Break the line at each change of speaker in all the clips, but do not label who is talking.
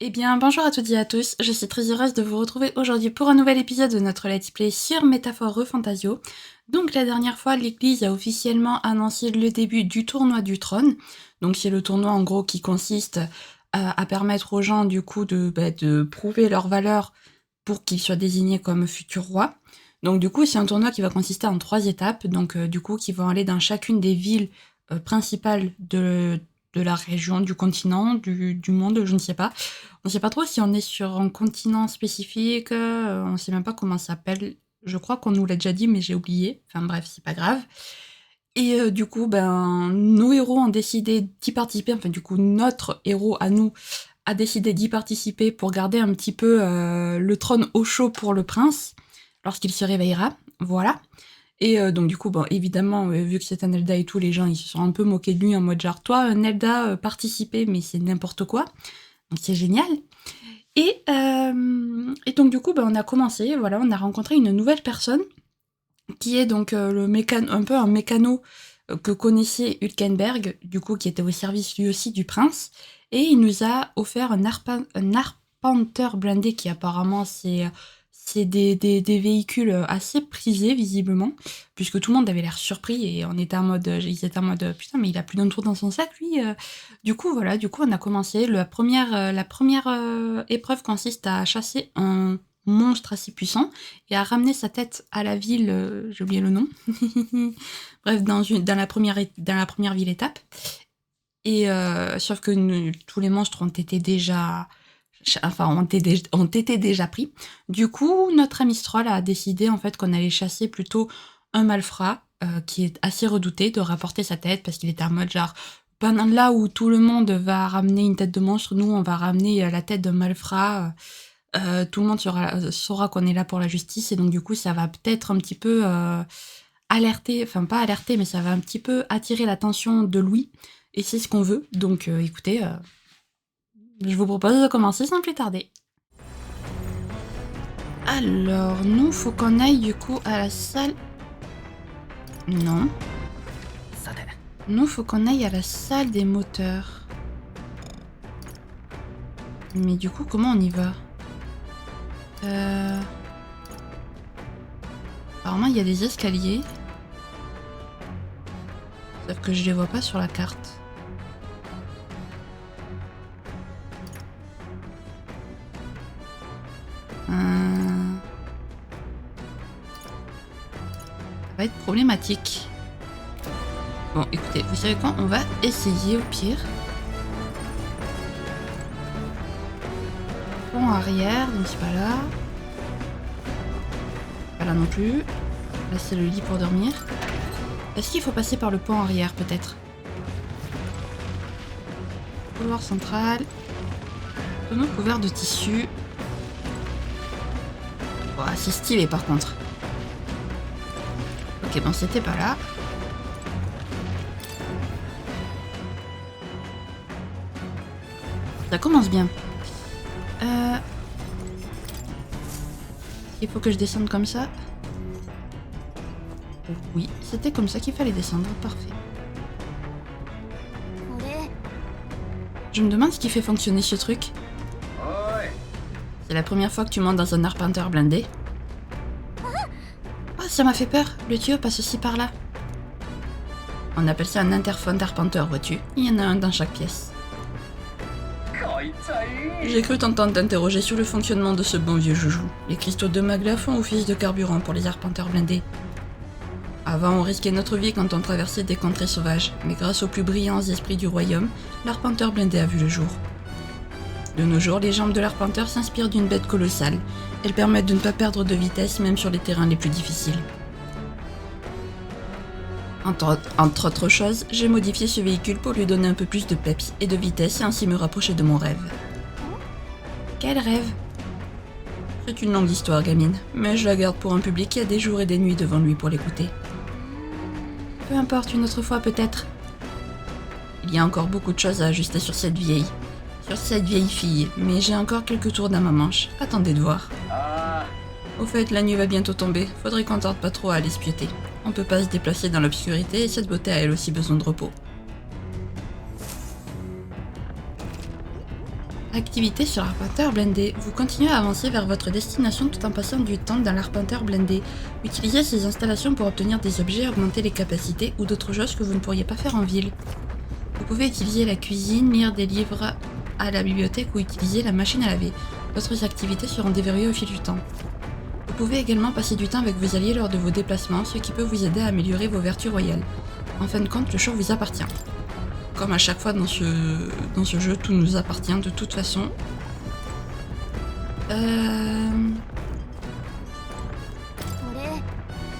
Eh bien, bonjour à toutes et à tous, je suis très heureuse de vous retrouver aujourd'hui pour un nouvel épisode de notre Let's Play sur Métaphore Refantasio. Donc la dernière fois, l'église a officiellement annoncé le début du tournoi du trône. Donc c'est le tournoi en gros qui consiste à permettre aux gens du coup de prouver leur valeur pour qu'ils soient désignés comme futurs rois. Donc du coup c'est un tournoi qui va consister en 3 étapes, donc du coup qui vont aller dans chacune des villes principales de la région, du continent, du monde, je ne sais pas. On sait pas trop si on est sur un continent spécifique, on sait même pas comment ça s'appelle. Je crois qu'on nous l'a déjà dit, mais j'ai oublié. Enfin bref, c'est pas grave. Et du coup, nos héros ont décidé d'y participer. Enfin, du coup, notre héros à nous a décidé d'y participer pour garder un petit peu le trône au chaud pour le prince lorsqu'il se réveillera. Voilà. Et donc du coup, bon, évidemment, vu que c'est un Nelda et tout, les gens ils se sont un peu moqués de lui en mode genre, toi, Nelda, participer, mais c'est n'importe quoi. Donc c'est génial. Et donc du coup, on a commencé, voilà, on a rencontré une nouvelle personne qui est donc un peu un mécano que connaissait Hülkenberg, du coup, qui était au service lui aussi du prince, et il nous a offert un arpenteur blindé qui apparemment c'est des véhicules assez prisés visiblement, puisque tout le monde avait l'air surpris et on était en mode, ils étaient en mode putain mais il a plus d'un tour dans son sac lui. Du coup voilà, du coup on a commencé. La première épreuve consiste à chasser un monstre assez puissant et à ramener sa tête à la ville, j'ai oublié le nom. Bref, dans la première ville étape. Et sauf que tous les monstres ont été déjà pris. Du coup, notre ami Stroll a décidé en fait qu'on allait chasser plutôt un malfrat qui est assez redouté de rapporter sa tête parce qu'il était en mode genre pendant là où tout le monde va ramener une tête de monstre, nous on va ramener la tête d'un malfrat. Tout le monde saura qu'on est là pour la justice et donc du coup ça va peut-être un petit peu alerter, enfin pas alerter mais ça va un petit peu attirer l'attention de Louis et c'est ce qu'on veut. Donc écoutez, je vous propose de commencer sans plus tarder. Alors, nous, faut qu'on aille du coup à la salle. Non. Nous, faut qu'on aille à la salle des moteurs. Mais du coup, comment on y va Apparemment, il y a des escaliers. Sauf que je les vois pas sur la carte. Ça va être problématique. Bon, écoutez, vous savez quoi? On va essayer au pire. Pont arrière, donc c'est pas là. Pas là non plus. Là, c'est le lit pour dormir. Est-ce qu'il faut passer par le pont arrière, peut-être? Couloir central. Tonneau couvert de tissu. Oh, c'est stylé, par contre. Ok, bon, c'était pas là. Ça commence bien. Il faut que je descende comme ça. Oui, c'était comme ça qu'il fallait descendre. Parfait. Je me demande ce qui fait fonctionner ce truc. C'est la première fois que tu montes dans un arpenteur blindé. Oh, ça m'a fait peur. Le tuyau passe aussi par là. On appelle ça un interphone d'arpenteur, vois-tu. Il y en a un dans chaque pièce. J'ai cru t'entendre t'interroger sur le fonctionnement de ce bon vieux joujou. Les cristaux de magla font office de carburant pour les arpenteurs blindés. Avant, on risquait notre vie quand on traversait des contrées sauvages, mais grâce aux plus brillants esprits du royaume, l'arpenteur blindé a vu le jour. De nos jours, les jambes de l'arpenteur s'inspirent d'une bête colossale. Elles permettent de ne pas perdre de vitesse même sur les terrains les plus difficiles. Entre autres choses, j'ai modifié ce véhicule pour lui donner un peu plus de peps et de vitesse et ainsi me rapprocher de mon rêve. Quel rêve? C'est une longue histoire, gamine, mais je la garde pour un public qui a des jours et des nuits devant lui pour l'écouter. Peu importe, une autre fois peut-être. Il y a encore beaucoup de choses à ajuster sur cette vieille fille, mais j'ai encore quelques tours dans ma manche. Attendez de voir. Au fait, la nuit va bientôt tomber, faudrait qu'on tarde pas trop à l'espioter. On peut pas se déplacer dans l'obscurité et cette beauté a elle aussi besoin de repos. Activité sur l'arpenteur blindé. Vous continuez à avancer vers votre destination tout en passant du temps dans l'arpenteur blindé. Utilisez ces installations pour obtenir des objets, augmenter les capacités ou d'autres choses que vous ne pourriez pas faire en ville. Vous pouvez utiliser la cuisine, lire des livres à la bibliothèque ou utiliser la machine à laver. D'autres activités seront déverrouillées au fil du temps. Vous pouvez également passer du temps avec vos alliés lors de vos déplacements, ce qui peut vous aider à améliorer vos vertus royales. En fin de compte, le choix vous appartient. Comme à chaque fois dans ce jeu, tout nous appartient de toute façon. C'est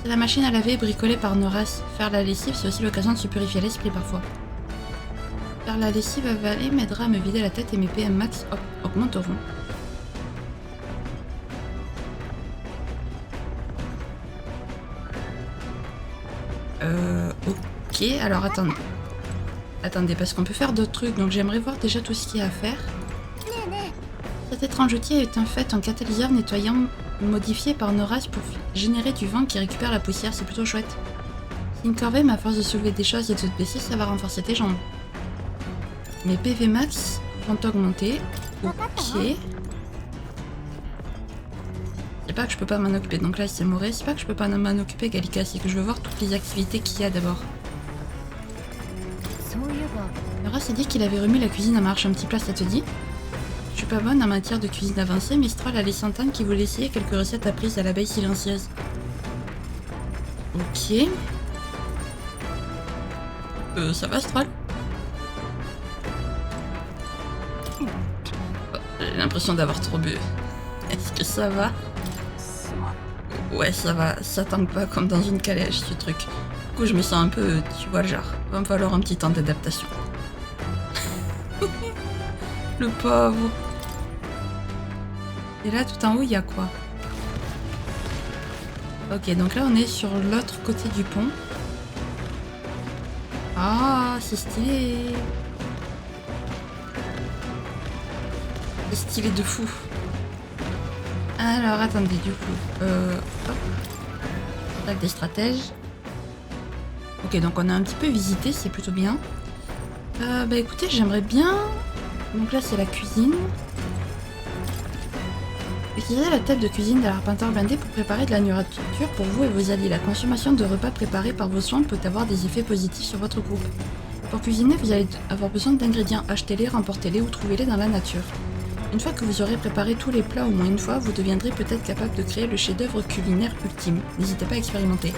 la machine à laver bricolée par Noras. Faire la lessive, c'est aussi l'occasion de se purifier l'esprit parfois. Faire la lessive avalée m'aidera à me vider la tête et mes PM max augmenteront. Ok, alors attendez, parce qu'on peut faire d'autres trucs, donc j'aimerais voir déjà tout ce qu'il y a à faire. Cet étrange outil est en fait un catalyseur nettoyant modifié par Noras pour générer du vent qui récupère la poussière, c'est plutôt chouette. C'est une corvée, mais à force de soulever des choses et de te baisser, ça va renforcer tes jambes. Mes PV max vont augmenter. Ok. C'est pas que je peux pas m'en occuper, donc là c'est mauvais. C'est pas que je peux pas m'en occuper, Gallica, c'est que je veux voir toutes les activités qu'il y a d'abord. Laura s'est dit qu'il avait remis la cuisine en marche un petit plat, ça te dit? Je suis pas bonne en matière de cuisine avancée, mais Mistral a laissé entendre qu'il voulait essayer quelques recettes apprises à l'abeille silencieuse. Ok. Ça va, Stral? J'ai l'impression d'avoir trop bu. Est-ce que ça va? Ouais, ça va. Ça tangue pas comme dans une calèche, ce truc. Du coup, je me sens un peu, tu vois le genre. Va me falloir un petit temps d'adaptation. Le pauvre. Et là, tout en haut, il y a quoi? Ok, donc là, on est sur l'autre côté du pont. Ah, c'est stylé. C'est stylé de fou. Alors, attendez, du coup. Hop. Attaque des stratèges. Ok, donc on a un petit peu visité, c'est plutôt bien. Bah écoutez, j'aimerais bien... Donc là, c'est la cuisine. Utilisez la table de cuisine de l'arpenteur blindé pour préparer de la nourriture pour vous et vos alliés. La consommation de repas préparés par vos soins peut avoir des effets positifs sur votre groupe. Pour cuisiner, vous allez avoir besoin d'ingrédients. Achetez-les, remportez-les ou trouvez-les dans la nature. Une fois que vous aurez préparé tous les plats au moins une fois, vous deviendrez peut-être capable de créer le chef-d'œuvre culinaire ultime. N'hésitez pas à expérimenter.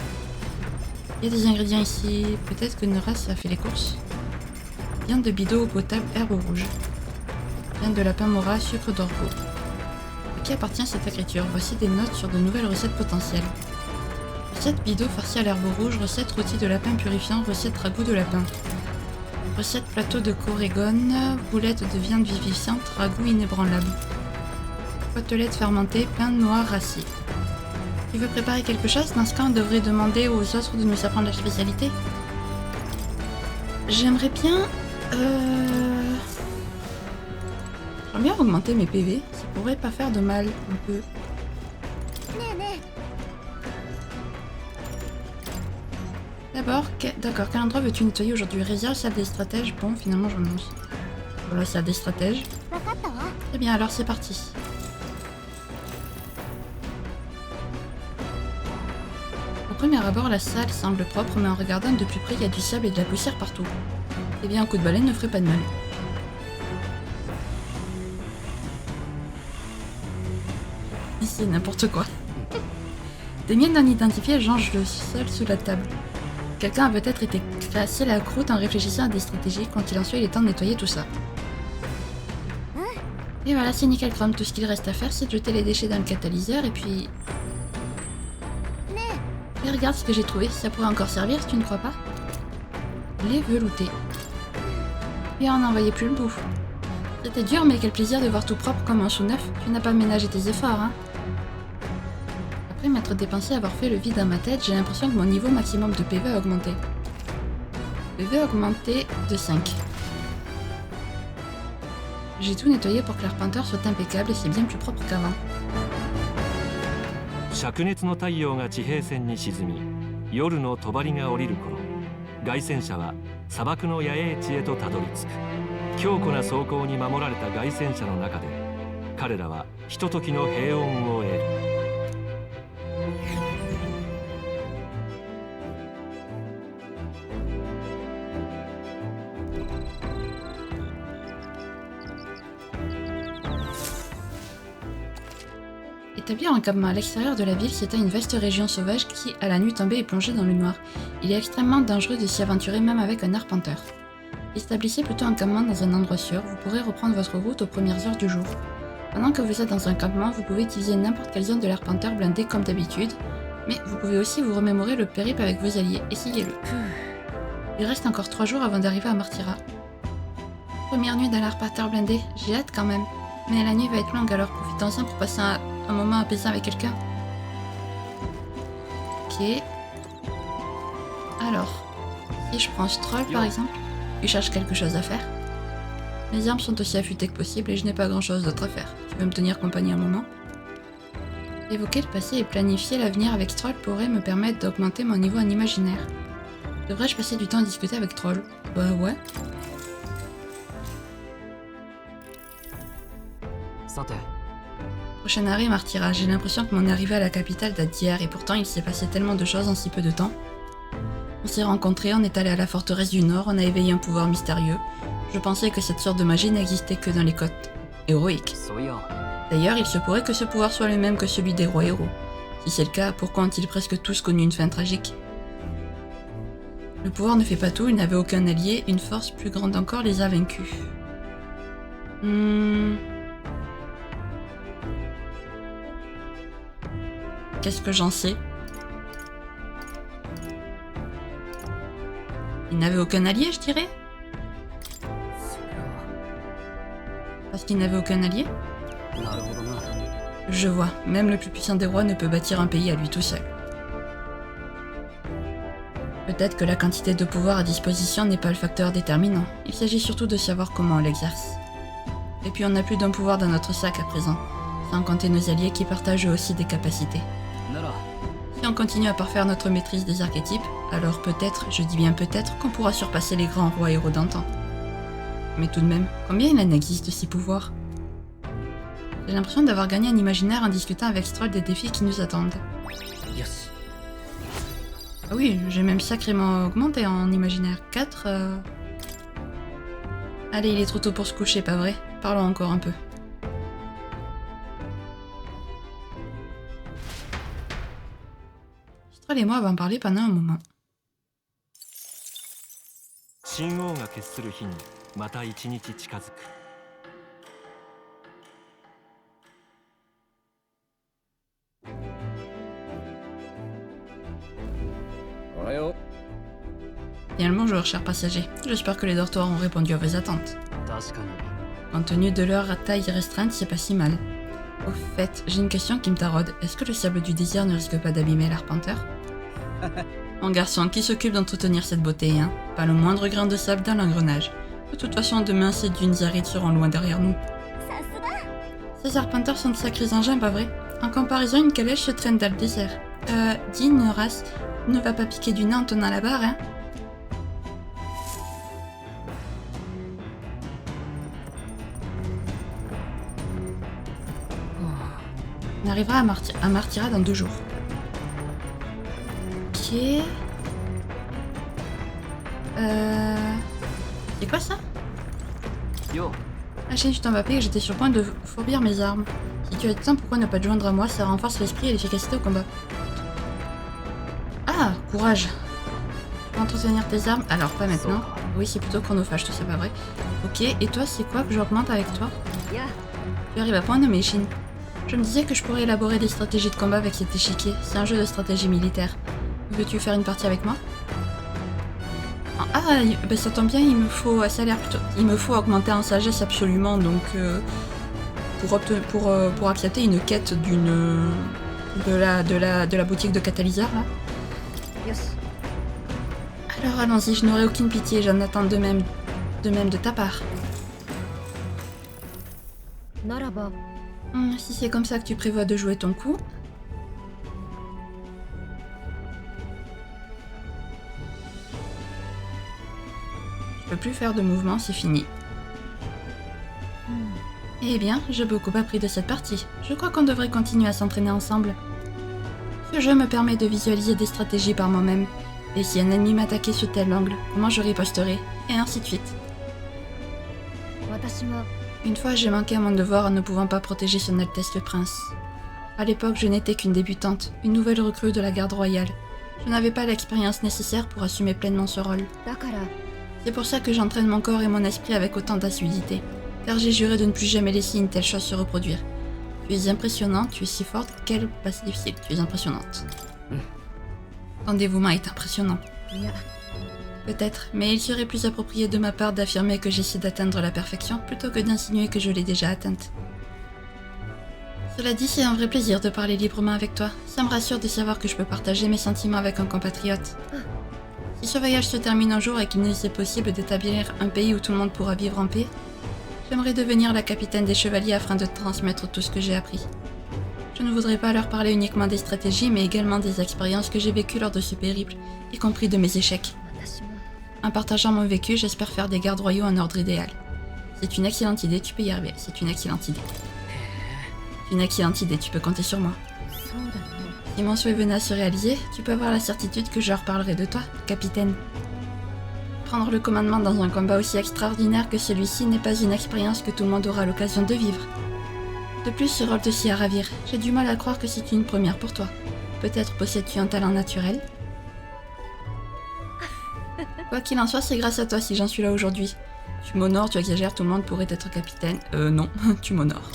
Il y a des ingrédients ici. Peut-être que Noras a fait les courses. Viande de bidot, eau potable, herbe rouge. Viande de lapin mora, sucre d'orgeat. À qui appartient cette écriture? Voici des notes sur de nouvelles recettes potentielles. Recette bidot farcie à l'herbe rouge, recette rôti de lapin purifiant, recette ragoût de lapin. Recette plateau de corégone, boulette de viande vivifiante, ragoût inébranlable. Côtelette fermentée, pain noir rassis. Tu veux préparer quelque chose? Dans ce cas, on devrait demander aux autres de nous apprendre la spécialité. J'aimerais bien... J'aimerais bien augmenter mes PV. Ça pourrait pas faire de mal, un peu. D'abord, d'accord, quel endroit veux-tu nettoyer aujourd'hui? Réserve, salle des stratèges. Bon, finalement, j'en ai. Voilà, salle des stratèges. Très bien, alors c'est parti. Au premier abord, la salle semble propre, mais en regardant de plus près, il y a du sable et de la poussière partout. Eh bien, un coup de balai ne ferait pas de mal. Ici, n'importe quoi. Des miennes non identifiées changent le sol sous la table. Quelqu'un a peut-être été cassé la croûte en réfléchissant à des stratégies. Quand il en soit, il est temps de nettoyer tout ça. Et voilà, c'est nickel chrome. Tout ce qu'il reste à faire, c'est de jeter les déchets dans le catalyseur et puis... Et regarde ce que j'ai trouvé. Ça pourrait encore servir, tu ne crois pas? Les veloutés. Et on n'en voyait plus le bout. C'était dur, mais quel plaisir de voir tout propre comme un sous neuf. Tu n'as pas ménagé tes efforts, hein? Après m'être dépensé à avoir fait le vide dans ma tête, j'ai l'impression que mon niveau maximum de PV a augmenté. PV a augmenté de 5. J'ai tout nettoyé pour que l'arpenteur soit impeccable et c'est bien plus propre qu'avant.
灼熱の太陽が地平線に沈み、夜の帳が降りる頃、凱旋者は砂漠の野営地へとたどり着く。強固な装甲に守られた凱旋者の中で彼らはひとときの平穏を得る。
Établir un campement à l'extérieur de la ville, c'était une vaste région sauvage qui, à la nuit tombée, est plongée dans le noir. Il est extrêmement dangereux de s'y aventurer même avec un arpenteur. Établissez plutôt un campement dans un endroit sûr, vous pourrez reprendre votre route aux premières heures du jour. Pendant que vous êtes dans un campement, vous pouvez utiliser n'importe quelle zone de l'arpenteur blindée comme d'habitude, mais vous pouvez aussi vous remémorer le périple avec vos alliés, essayez-le. Il reste encore 3 jours avant d'arriver à Martira. Première nuit dans l'arpenteur blindé, j'ai hâte quand même. Mais la nuit va être longue alors profitons-en pour passer un moment apaisant avec quelqu'un. Ok. Alors, si je prends Stroll par exemple, il cherche quelque chose à faire. Mes armes sont aussi affûtées que possible et je n'ai pas grand chose d'autre à faire. Tu veux me tenir compagnie un moment? Évoquer le passé et planifier l'avenir avec Stroll pourrait me permettre d'augmenter mon niveau en imaginaire. Devrais-je passer du temps à discuter avec Troll? Bah ouais. Prochain arrêt, Martira. J'ai l'impression que mon arrivée à la capitale date d'hier et pourtant il s'est passé tellement de choses en si peu de temps. On s'est rencontrés, on est allé à la forteresse du Nord, on a éveillé un pouvoir mystérieux. Je pensais que cette sorte de magie n'existait que dans les côtes héroïques. D'ailleurs, il se pourrait que ce pouvoir soit le même que celui des rois héros. Si c'est le cas, pourquoi ont-ils presque tous connu une fin tragique? Le pouvoir ne fait pas tout, ils n'avaient aucun allié, une force plus grande encore les a vaincus. Qu'est-ce que j'en sais? Ils n'avaient aucun allié, je dirais? Parce qu'ils n'avaient aucun allié? Je vois, même le plus puissant des rois ne peut bâtir un pays à lui tout seul. Peut-être que la quantité de pouvoir à disposition n'est pas le facteur déterminant. Il s'agit surtout de savoir comment on l'exerce. Et puis on n'a plus d'un pouvoir dans notre sac à présent, sans compter nos alliés qui partagent eux aussi des capacités. Si on continue à parfaire notre maîtrise des archétypes, alors peut-être, je dis bien peut-être, qu'on pourra surpasser les grands rois héros d'antan. Mais tout de même, combien il en existe de ces pouvoirs? J'ai l'impression d'avoir gagné un imaginaire en discutant avec Stroll des défis qui nous attendent. Ah oui, j'ai même sacrément augmenté en imaginaire. 4... Allez, il est trop tôt pour se coucher, pas vrai? Parlons encore un peu. Stroll et moi avons parlé pendant un moment.
神王が決する日にまた一日近づく。Bien le bonjour, chers passagers. J'espère que les dortoirs ont répondu à vos attentes. Compte tenu de leur taille restreinte, c'est pas si mal. Au fait, j'ai une question qui me taraude. Est-ce que le sable du désert ne risque pas d'abîmer l'arpenteur? Mon garçon, qui s'occupe d'entretenir cette beauté, hein? Pas le moindre grain de sable dans l'engrenage. De toute façon, demain, ces dunes arides seront loin derrière nous. Ces arpenteurs sont de sacrés engins, pas vrai? En comparaison, une calèche se traîne dans le désert. Dis, Noras, ne va pas piquer du nez en tenant la barre, hein? On arrivera à Martira dans 2 jours. Ok. C'est quoi ça? Ah, je t'en vas payer que j'étais sur le point de fourbir mes armes. Si tu as du temps, pourquoi ne pas te joindre à moi? Ça renforce l'esprit et l'efficacité au combat. Ah, courage. Tu peux entretenir tes armes? Alors, pas maintenant. Oui, c'est plutôt chronophage, tout ça, pas vrai. Ok, et toi, c'est quoi que j'augmente avec toi? Tu arrives à point nommé, Shin. Je me disais que je pourrais élaborer des stratégies de combat avec cet échiquier. C'est un jeu de stratégie militaire. Veux-tu faire une partie avec moi? Ah, bah ça tombe bien, il me faut... Ça a l'air plutôt... Il me faut augmenter en sagesse absolument, donc... pour accepter une quête d'une... de la boutique de catalyseur, là. Alors allons-y, je n'aurai aucune pitié, j'en attends de même de ta part. Si c'est comme ça que tu prévois de jouer ton coup... Je peux plus faire de mouvement, c'est fini.
Eh bien, j'ai beaucoup appris de cette partie. Je crois qu'on devrait continuer à s'entraîner ensemble. Ce jeu me permet de visualiser des stratégies par moi-même. Et si un ennemi m'attaquait sous tel angle, comment je riposterais, et ainsi de suite. Une fois, j'ai manqué à mon devoir en ne pouvant pas protéger son Altesse le Prince. À l'époque, je n'étais qu'une débutante, une nouvelle recrue de la garde royale. Je n'avais pas l'expérience nécessaire pour assumer pleinement ce rôle. C'est pour ça que j'entraîne mon corps et mon esprit avec autant d'assiduité, car j'ai juré de ne plus jamais laisser une telle chose se reproduire. Tu es impressionnante, tu es si forte, quelle passe difficile, tu es impressionnante. Ton dévouement est impressionnant. Peut-être, mais il serait plus approprié de ma part d'affirmer que j'essaie d'atteindre la perfection plutôt que d'insinuer que je l'ai déjà atteinte. Cela dit, c'est un vrai plaisir de parler librement avec toi. Ça me rassure de savoir que je peux partager mes sentiments avec un compatriote. Si ce voyage se termine un jour et qu'il nous est possible d'établir un pays où tout le monde pourra vivre en paix, j'aimerais devenir la capitaine des chevaliers afin de transmettre tout ce que j'ai appris. Je ne voudrais pas leur parler uniquement des stratégies, mais également des expériences que j'ai vécues lors de ce périple, y compris de mes échecs. En partageant mon vécu, j'espère faire des gardes royaux un ordre idéal. C'est une excellente idée, tu peux y arriver. C'est une excellente idée. C'est une excellente idée, tu peux compter sur moi. Si mon souhait venait à se réaliser, tu peux avoir la certitude que je leur parlerai de toi, capitaine. Prendre le commandement dans un combat aussi extraordinaire que celui-ci n'est pas une expérience que tout le monde aura l'occasion de vivre. De plus, ce rôle te à ravir. J'ai du mal à croire que c'est une première pour toi. Peut-être possèdes-tu un talent naturel? Quoi qu'il en soit, c'est grâce à toi si j'en suis là aujourd'hui. Tu m'honores, tu exagères, tout le monde pourrait être capitaine. Non, tu m'honores.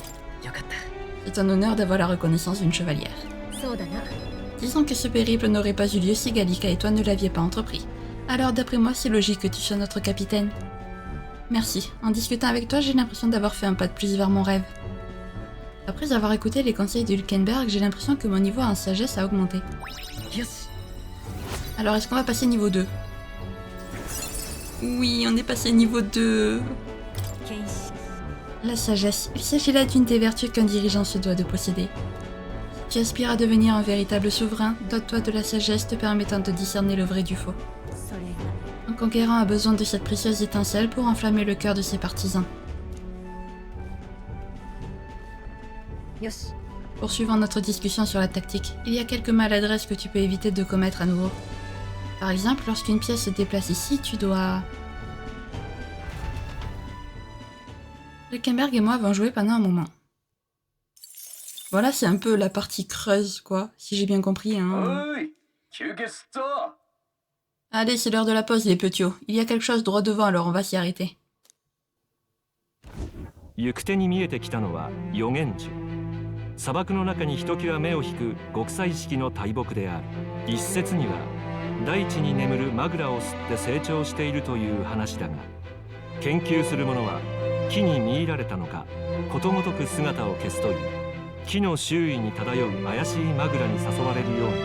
C'est un honneur d'avoir la reconnaissance d'une chevalière. Disons que ce périple n'aurait pas eu lieu si Gallica et toi ne l'aviez pas entrepris. Alors d'après moi, c'est logique que tu sois notre capitaine. Merci. En discutant avec toi, j'ai l'impression d'avoir fait un pas de plus vers mon rêve. Après avoir écouté les conseils de Luckenberg, j'ai l'impression que mon niveau en sagesse a augmenté. Alors est-ce qu'on va passer niveau 2? Oui, on est passé niveau 2. La sagesse. Il s'agit là d'une des vertus qu'un dirigeant se doit de posséder. Si tu aspires à devenir un véritable souverain, dote-toi de la sagesse te permettant de discerner le vrai du faux. Un conquérant a besoin de cette précieuse étincelle pour enflammer le cœur de ses partisans. Poursuivant notre discussion sur la tactique, il y a quelques maladresses que tu peux éviter de commettre à nouveau. Par exemple, lorsqu'une pièce se déplace ici, tu dois... Luckenberg et moi avons joué pendant un moment. Voilà, c'est un peu la partie creuse, quoi, si j'ai bien compris, hein. Allez, c'est l'heure de la pause, les petiots. Il y a quelque chose droit devant, alors on va s'y arrêter.
行く手に見えてきたのは予言樹。砂漠の中にひときわ目を引く極彩色の大木である。一説には大地に眠るマグラを吸って成長しているという話だが、研究する者は木に見入られたのかことごとく姿を消すという。木の周囲に漂う怪しいマグラに誘われるように、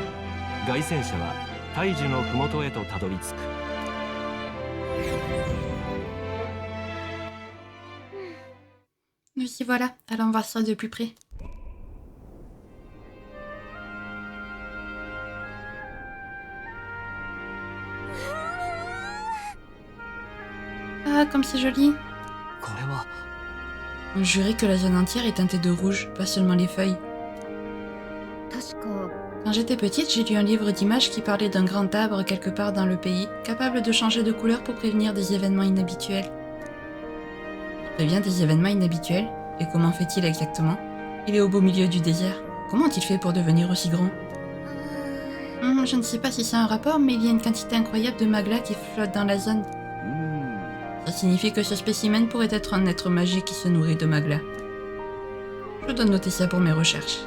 凱旋者は大樹の麓へとたどり着く。
Nous y voilà, allons voir ça de plus près. Ah, comme c'est joli. On jurait que la zone entière est teintée de rouge, pas seulement les feuilles. Quand j'étais petite, j'ai lu un livre d'images qui parlait d'un grand arbre quelque part dans le pays, capable de changer de couleur pour prévenir des événements inhabituels. Prévient des événements inhabituels? Et comment fait-il exactement? Il est au beau milieu du désert. Comment a-t-il fait pour devenir aussi grand? Je ne sais pas si c'est un rapport, mais il y a une quantité incroyable de magla qui flotte dans la zone. Ça signifie que ce spécimen pourrait être un être magique qui se nourrit de magla. Je dois noter ça pour mes recherches.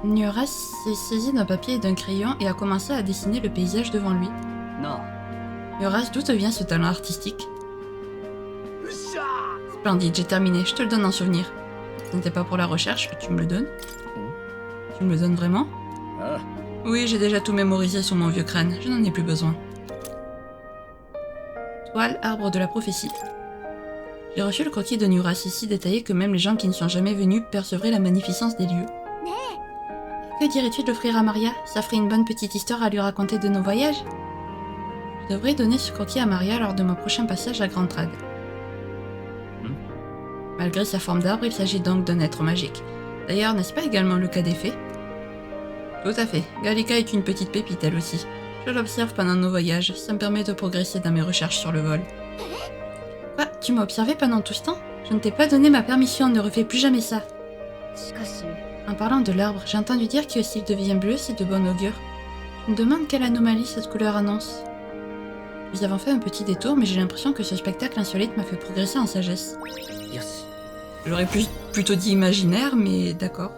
Nioras s'est saisi d'un papier et d'un crayon et a commencé à dessiner le paysage devant lui. Nioras, d'où te vient ce talent artistique? Splendide, j'ai terminé, je te le donne en souvenir. Ce n'était pas pour la recherche, tu me le donnes? Tu me le donnes vraiment? Oui, j'ai déjà tout mémorisé sur mon vieux crâne, je n'en ai plus besoin. Toile, arbre de la prophétie. J'ai reçu le croquis de Nioras, si détaillé que même les gens qui ne sont jamais venus percevraient la magnificence des lieux. Que dirais-tu de l'offrir à Maria? Ça ferait une bonne petite histoire à lui raconter de nos voyages. Je devrais donner ce croquis à Maria lors de mon prochain passage à Grand Trad.
Malgré sa forme d'arbre, il s'agit donc d'un être magique. D'ailleurs, n'est-ce pas également le cas des fées? Tout à fait. Gallica est une petite pépite, elle aussi. Je l'observe pendant nos voyages, ça me permet de progresser dans mes recherches sur le vol. Quoi? Tu m'as observé pendant tout ce temps? Je ne t'ai pas donné ma permission, ne refais plus jamais ça. En parlant de l'arbre, j'ai entendu dire que s'il devient bleu, c'est de bon augure. Je me demande quelle anomalie cette couleur annonce. Nous avons fait un petit détour, mais j'ai l'impression que ce spectacle insolite m'a fait progresser en sagesse. J'aurais plutôt dit imaginaire, mais d'accord.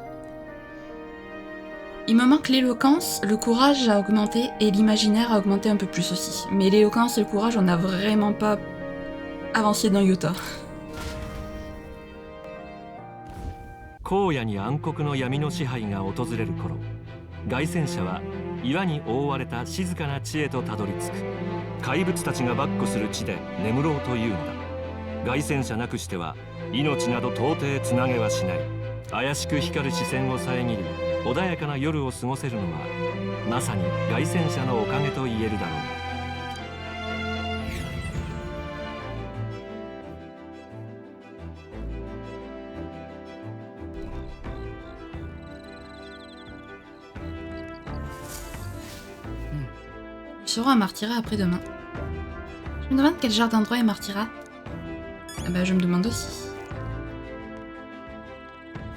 Il me manque l'éloquence, le courage a augmenté et l'imaginaire a augmenté un peu plus aussi. Mais l'éloquence et le courage, on n'a vraiment pas avancé d'un iota.
荒野に暗黒の闇の支配が訪れる頃、凱旋者は岩に覆われた静かな地へとたどり着く。怪物たちが跋扈する地で眠ろうというのだ。凱旋者なくしては命など到底つなげはしない。怪しく光る視線を遮り穏やかな夜を過ごせるのはまさに凱旋者のおかげと言えるだろう。
Nous serons à Martyra après-demain. Je me demande quel genre d'endroit est Martyra. Ah bah je me demande aussi.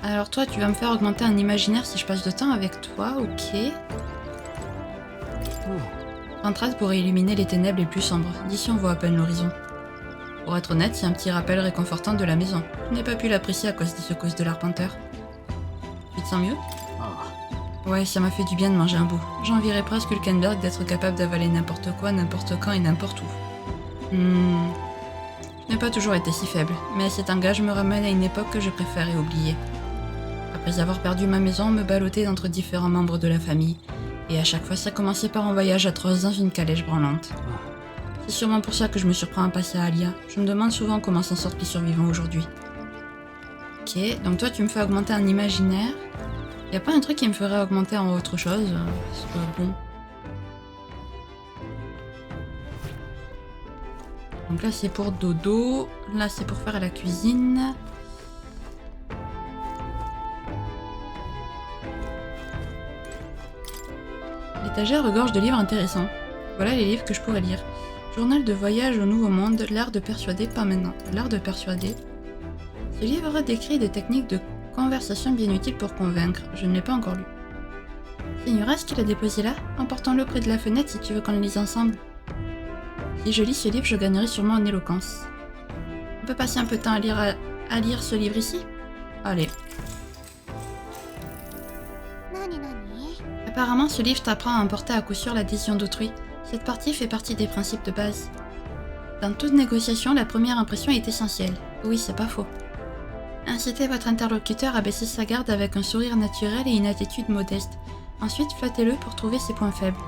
Alors toi, tu vas me faire augmenter un imaginaire si je passe de temps avec toi, ok. Entrade pourrait illuminer les ténèbres les plus sombres. D'ici on voit à peine l'horizon. Pour être honnête, c'est un petit rappel réconfortant de la maison. Je n'ai pas pu l'apprécier à cause des secousses de l'arpenteur. Tu te sens mieux? Ouais, ça m'a fait du bien de manger un bout. J'envierais presque Hulkenberg d'être capable d'avaler n'importe quoi, n'importe quand et n'importe où. Je n'ai pas toujours été si faible, mais cet engage me ramène à une époque que je préférais oublier. Après avoir perdu ma maison, on me ballottait entre différents membres de la famille. Et à chaque fois, ça commençait par un voyage atroce dans une calèche branlante. C'est sûrement pour ça que je me surprends à passer à Alia. Je me demande souvent comment s'en sortent les survivants aujourd'hui. Ok, donc toi tu me fais augmenter un imaginaire. Y'a pas un truc qui me ferait augmenter en autre chose? Parce que bon... Donc là c'est pour dodo, là c'est pour faire à la cuisine. L'étagère regorge de livres intéressants. Voilà les livres que je pourrais lire. Journal de voyage au Nouveau Monde, l'art de persuader, pas maintenant. L'art de persuader. Ce livre décrit des techniques de conversation bien utiles pour convaincre. Je ne l'ai pas encore lu. Señora, est-ce qu'il a déposé là? Emportons-le près de la fenêtre si tu veux qu'on le lise ensemble. Si je lis ce livre, je gagnerai sûrement en éloquence. On peut passer un peu de temps à lire ce livre ici? Allez. Apparemment, ce livre t'apprend à emporter à coup sûr l'adhésion d'autrui. Cette partie fait partie des principes de base. Dans toute négociation, la première impression est essentielle. Oui, c'est pas faux. Incitez votre interlocuteur à baisser sa garde avec un sourire naturel et une attitude modeste. Ensuite, flattez-le pour trouver ses points faibles.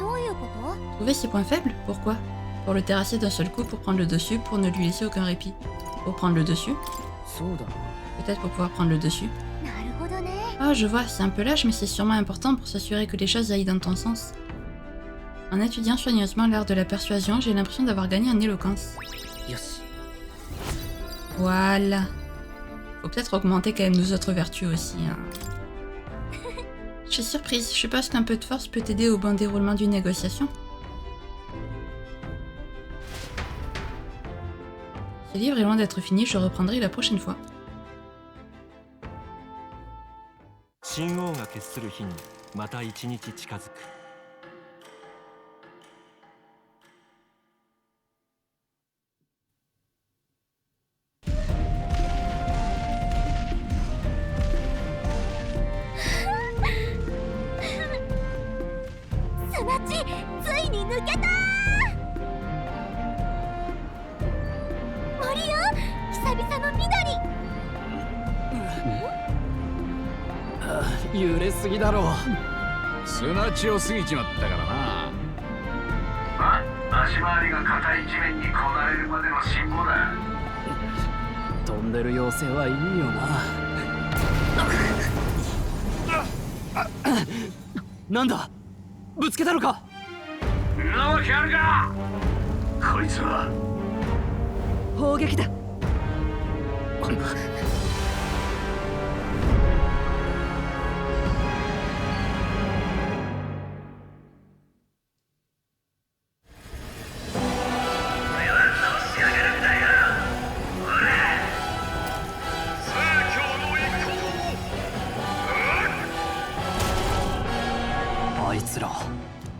Trouver ses points faibles? Pourquoi? Pour le terrasser d'un seul coup, pour prendre le dessus, pour ne lui laisser aucun répit. Pour prendre le dessus? Peut-être pour pouvoir prendre le dessus. Ah, je vois, c'est un peu lâche, mais c'est sûrement important pour s'assurer que les choses aillent dans ton sens. En étudiant soigneusement l'art de la persuasion, j'ai l'impression d'avoir gagné en éloquence. Voilà. Faut peut-être augmenter quand même nos autres vertus aussi. Hein. Je suis surprise, je suppose qu'un peu de force peut aider au bon déroulement d'une négociation. Ce livre est loin d'être fini, je reprendrai la prochaine fois.
神王が決する日にまた一日近づく。
スナッチ、ついに抜けたマリア、久々の緑。
揺れすぎだろう。砂地を過ぎちまったからな。
足回りが硬い地面にこなれるまでの辛抱だ。
飛んでる妖精はいいよな。なんだ、ぶつけたのか。
んなわけあるか。こいつは
砲撃だ。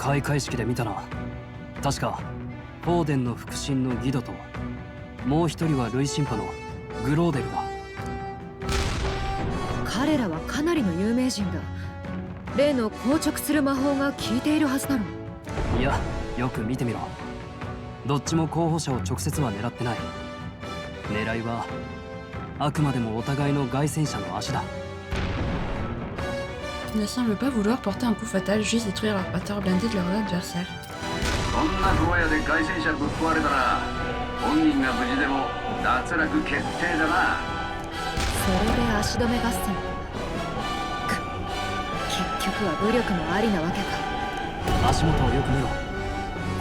開会式で見たな。確かフォーデンの腹心のギドともう一人はルイシンパのグローデルだ。
彼らはかなりの有名人だ。例の硬直する魔法が効いているはずだろ。
いや、よく見てみろ。どっちも候補者を直接は狙ってない。狙いはあくまでもお互いの凱旋者の足だ。
Ils ne semblent pas vouloir porter un coup fatal, juste détruire l'armateur blindé de leur adversaire.
そんな荒野で凱旋車ぶっ壊れたら本人が無事でも脱落決定だな。
それで足止め合戦。結局は武力もありなわけか。
足元をよく見ろ。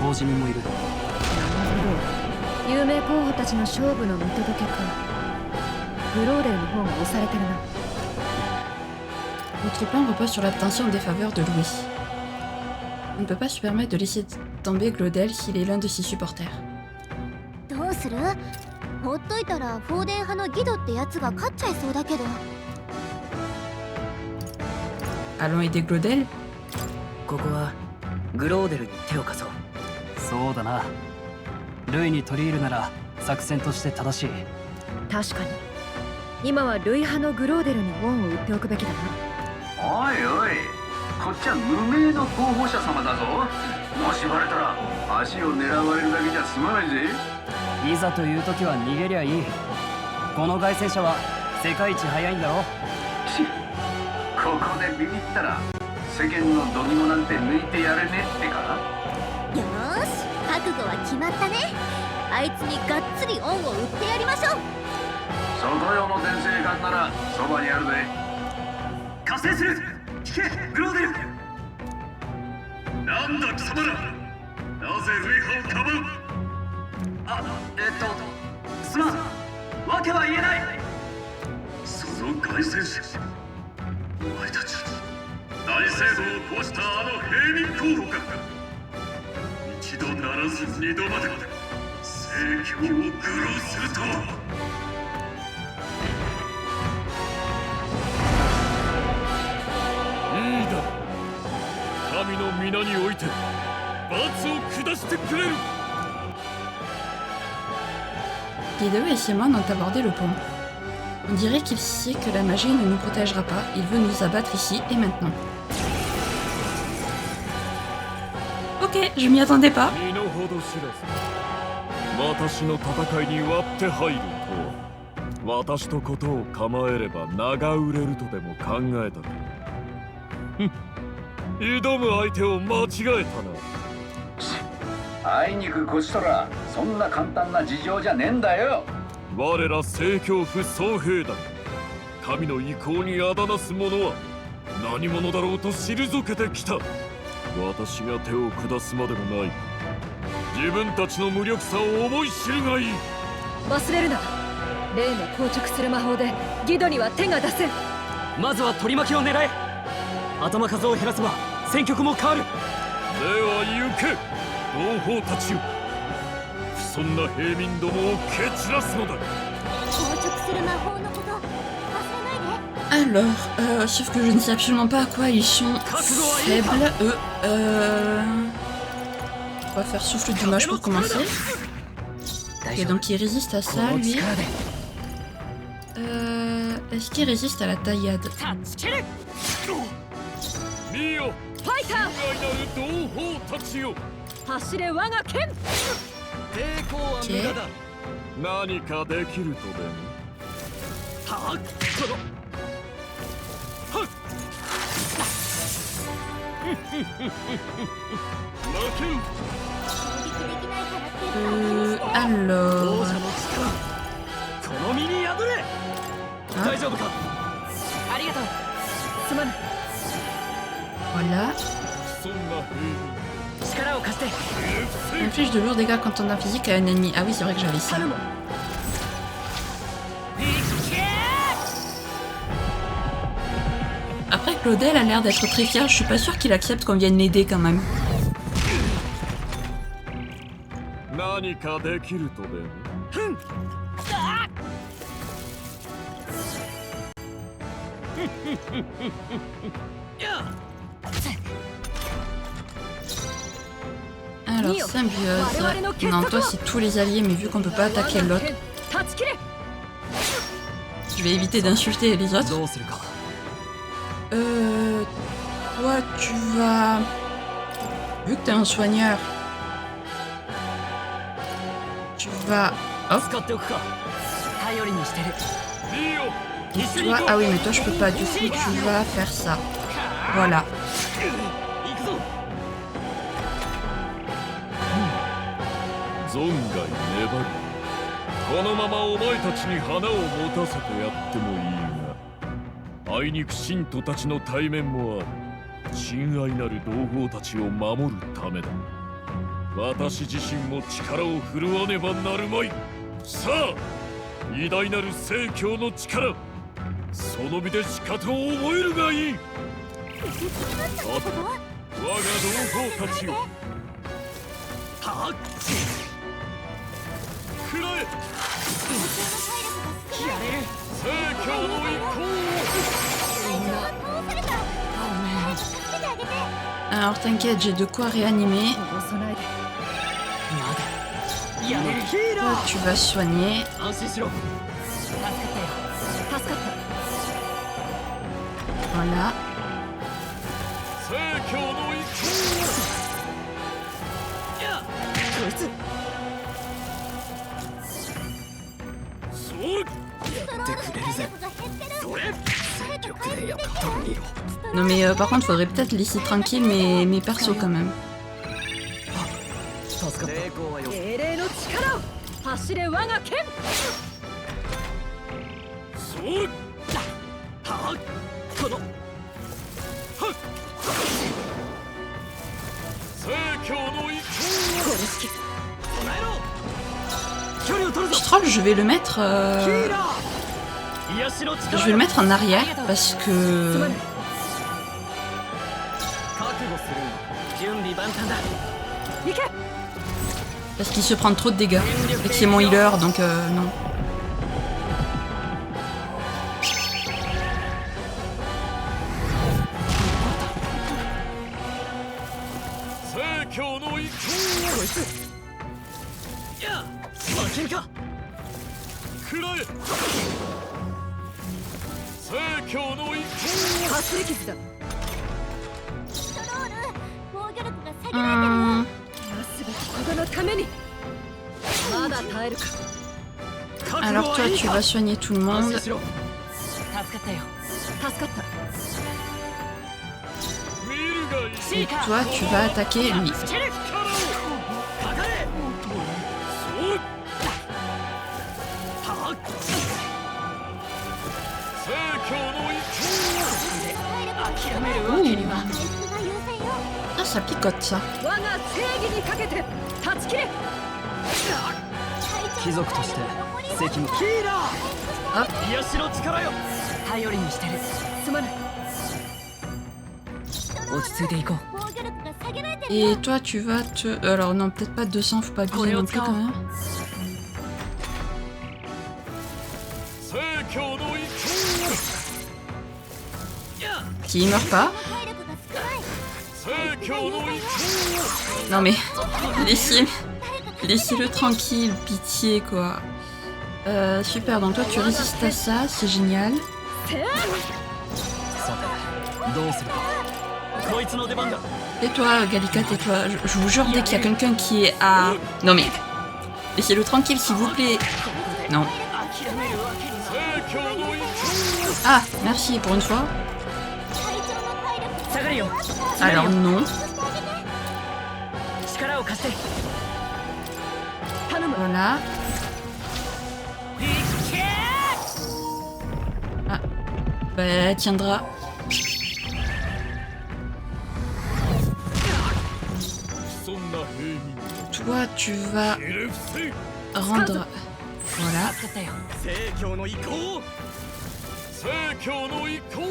工事人もいる。
なるほど。有名候補たちの勝負の見届けか。グローデルの方が押されてるな。
Notre plan repose sur l'abstention en défaveur de Louis. On ne peut pas se permettre de laisser tomber Glaudel s'il est l'un de ses supporters.
どうする？ほっといたらフォーデン派のギドってやつが勝っちゃいそうだけど。
Allons aider Glaudel?
ここはグローデルに手を貸そう。そうだな。ルイに取り入るなら作戦として正しい。
確かに今はルイ派のグローデルに恩を売っておくべきだな。
おいおい、こっちは無名の候補者様だぞ。もしバレたら足を狙われるだけじゃ済まないぜ。
いざという時は逃げりゃいい。この凱旋者は世界一速いんだろ。
ここでビビったら世間の度肝なんて抜いてやれねえってか。
よーし、覚悟は決まったね。あいつにがっつり恩を売ってやりましょう。
外用の伝声官ならそばにあるぜ。
加勢する。聞けグローデル。なんだ貴様ら、なぜルイ派をかばう。すまん、わけは言えない。その凱旋者、お前たち大聖堂を壊したあの平民候補か。一度ならず二度まで聖教を愚弄するとは。いいだ、神の皆において罰を下してくれる。
Guido et Simon ont abordé le pont. On dirait qu'il sait que la magie ne nous protégera pas, il veut nous abattre ici et maintenant. Ok, je m'y attendais pas.
身の程知らず、私の戦いに割って入るとは、私とことを構えれば長売れるとでも考えたか。挑む相手を間違えたな。
あいにくこちとらそんな簡単な事情じゃねえんだよ。
我ら聖教府総兵団、神の意向にあだなす者は何者だろうと退けてきた。私が手を下すまでもない。自分たちの無力さを思い知るがいい。
忘れるな。例の硬直する魔法でギドには手が出せん。
まずは取り巻きを狙え。頭数を減らせば戦局も変わる。
では行け同胞たちよ。不遜な平民どもを蹴散らすのだ。
硬直する魔法のこと忘れないで。
Alors, sauf que je ne sais absolument pas à quoi ils sont faibles, eux. On va faire souffle du mage pour commencer. Ok, donc il résiste à ça, lui. Est-ce qu'il résiste à la taillade?
見よ、
ファイター、
意外なる同胞たちよ。
走れ我が剣。
抵抗は無駄だ。
何かできるとでも。
はっ、この
負ける。
攻撃できないからってバカにして。
Alors...
王者の力、この身に宿れ。大丈夫か。
ありがとう。すまぬ。
Voilà.
そんな平民。
力を貸して。
Inflige de lourds dégâts quand on a physique à un ennemi. Ah oui, c'est vrai que j'avais ça. Après, Claudel a l'air d'être très fier. Je suis pas sûre qu'il accepte qu'on vienne l'aider quand même.
何かできるとでも。
Alors, symbiose. Non, toi, c'est tous les alliés, mais vu qu'on peut pas attaquer l'autre, je vais éviter d'insulter les autres.
どうするか
Toi, tu vas... Vu que t'es un soigneur, tu vas... Hop,
使っておくか頼りにしてる
tu vois... Ah oui, mais toi, je peux pas. Du coup, tu vas faire ça. Voilà.
行くぞ
存外粘る。このままお前たちに花を持たせてやってもいいが、あいにく信徒たちの対面もある。親愛なる同胞たちを守るためだ。私自身も力を振るわねばなるまい。さあ、偉大なる聖教の力、その身でしかと覚えるがいい。我が同胞たちをはっくらえ。聖教の意向を。
Alors, t'inquiète, j'ai de quoi réanimer. Toi, tu vas soigner.
安心しろ
Voilà.
聖教の意向
こいつ
を。
Non, mais par contre, faudrait peut-être laisser tranquille mes persos quand même.
助かった
精霊の力を走れ我が剣
そう
はっこの
聖教の意向
この式備えろ距離を取るぞ
Je troll, je vais le mettre...
癒しの力
Je vais le mettre en arrière parce que...
覚悟する準備万端だ行け
Parce qu'il se prend trop de dégâts. Et que c'est mon healer, donc non.
聖教の意向
こいつや負けるか
くらえ。聖教の意向
かすり傷だ
Hum,
今すぐここのためにまだ耐えるか
alors toi, tu vas soigner tout le
安
monde.
心しろ助かったよ
助かった
見るがいい。
Et toi, tu vas attaquer lui.
かかれ
そう
はっ
聖教の意
諦めるわけには
Ah, ça picote ça.
我が正義にかけて断ち切れ
貴族として責務ヒーラー癒しの力よ頼りにしてる
すまない
落ち着いていこう
Et toi, tu vas te... Alors non, peut-être pas 200, faut pas abuser non plus quand même.
聖教の意向
S'il meurt pas...
聖教の意向
Non mais... Laissez-le tranquille, pitié quoi. Super, donc toi tu résistes à ça, c'est génial.
さてどうするかこいつの出番だ
Tais-toi, Gallica, tais-toi. Je vous jure, dès qu'il y a quelqu'un qui est à... Non mais... Laissez-le tranquille, s'il vous plaît. Non.
聖教の意向
Ah, merci pour une fois.
下がるよ
Alors non.
力を貸して
Voilà. Ah. Bah, elle tiendra.
そんな平民
Toi, tu vas
ひれ伏せ
rendre... Voilà.
助かったよ
聖教の意向聖教の意向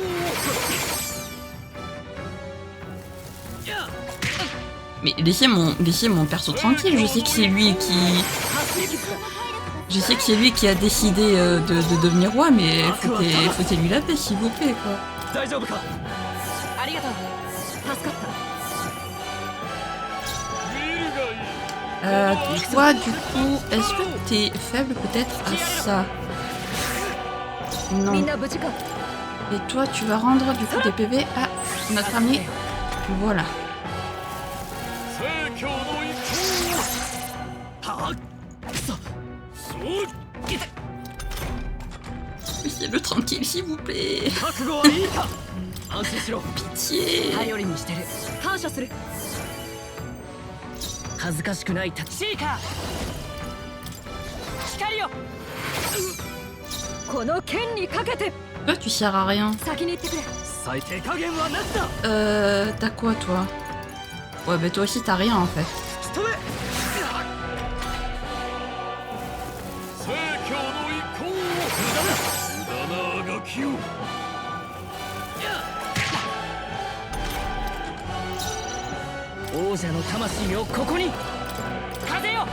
Mais laissez mon perso tranquille, je sais que c'est lui qui... Je sais que c'est lui qui a décidé de devenir roi, mais foutez-lui la paix, s'il vous plaît, quoi.
大丈夫か
ありがとう助かった
見るがいい
Toi, du coup, est-ce que t'es faible peut-être à ça? Non. Et toi, tu vas rendre du coup des PV à notre ami. Voilà. Laissez-le tranquille, s'il vous plaît. Pitié.
恥ずかしくないタチーカ光よこの剣にかけて
Toi, tu sers à rien.
先に行ってくれ最低加減はなしだ
T'as quoi, toi? Ouais, bah toi aussi, t'as rien, en fait.
仕留め
聖教の意向を無駄なあがきを
王者の魂をここに風よ